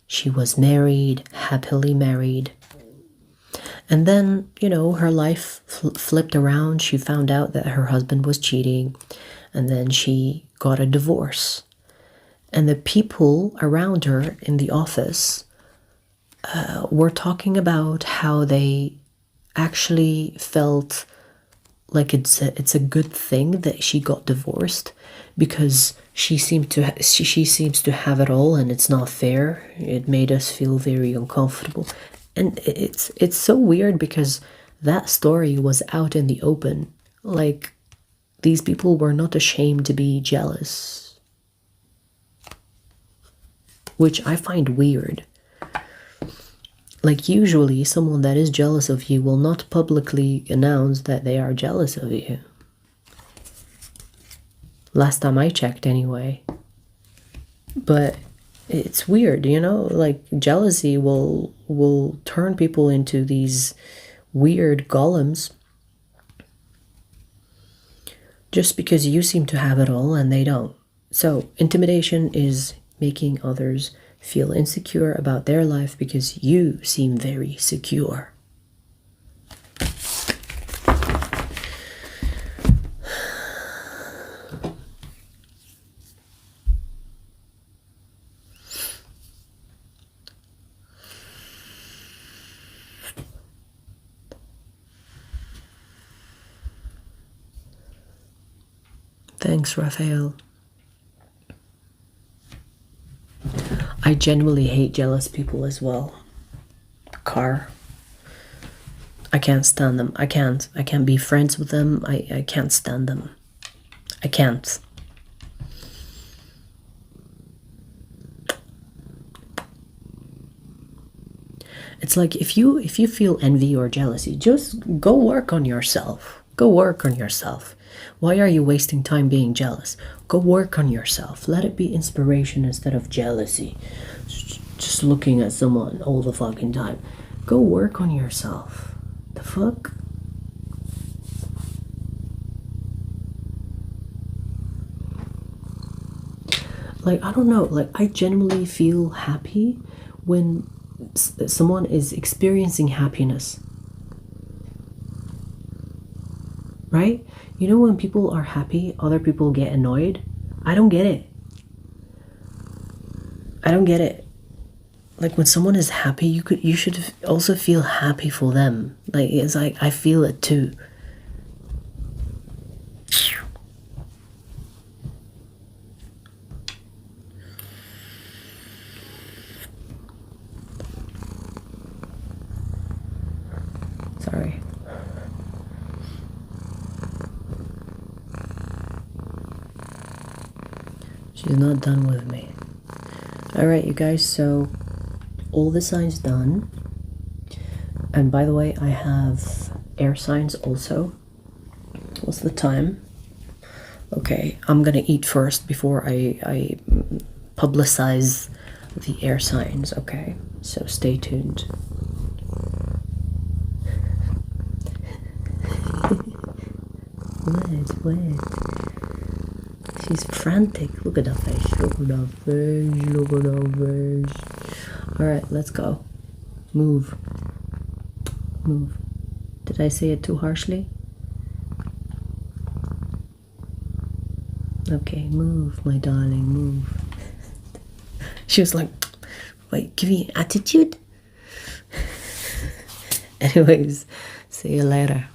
She was married, happily married. And then, her life flipped around. She found out that her husband was cheating, and then she got a divorce. And the people around her in the office were talking about how they actually felt like it's a good thing that she got divorced, because she seems to have it all, and it's not fair. It made us feel very uncomfortable. And it's so weird because that story was out in the open. Like, these people were not ashamed to be jealous, which I find weird. Like, usually someone that is jealous of you will not publicly announce that they are jealous of you. Last time I checked anyway. But it's weird, like jealousy will turn people into these weird golems just because you seem to have it all and they don't. So intimidation is making others feel insecure about their life because you seem very secure. Thanks, Raphael. I genuinely hate jealous people as well. I can't stand them. I can't be friends with them. I can't stand them. I can't. It's like if you feel envy or jealousy, just go work on yourself. Go work on yourself. Why are you wasting time being jealous? Go work on yourself. Let it be inspiration instead of jealousy. Just looking at someone all the fucking time. Go work on yourself. The fuck? Like, I don't know. Like, I genuinely feel happy when someone is experiencing happiness. Right? When people are happy, other people get annoyed. I don't get it. I don't get it. Like, when someone is happy, you should also feel happy for them. Like, it's like, I feel it too. Sorry. She's not done with me. Alright, you guys, so all the signs done. And by the way, I have air signs also. What's the time? Okay, I'm gonna eat first before I publicize the air signs, okay? So stay tuned. What? She's frantic. Look at her face. Look at her face. Look at her face. Alright, let's go. Move. Move. Did I say it too harshly? Okay, move, my darling, move. She was like, wait, give me attitude? Anyways, see you later.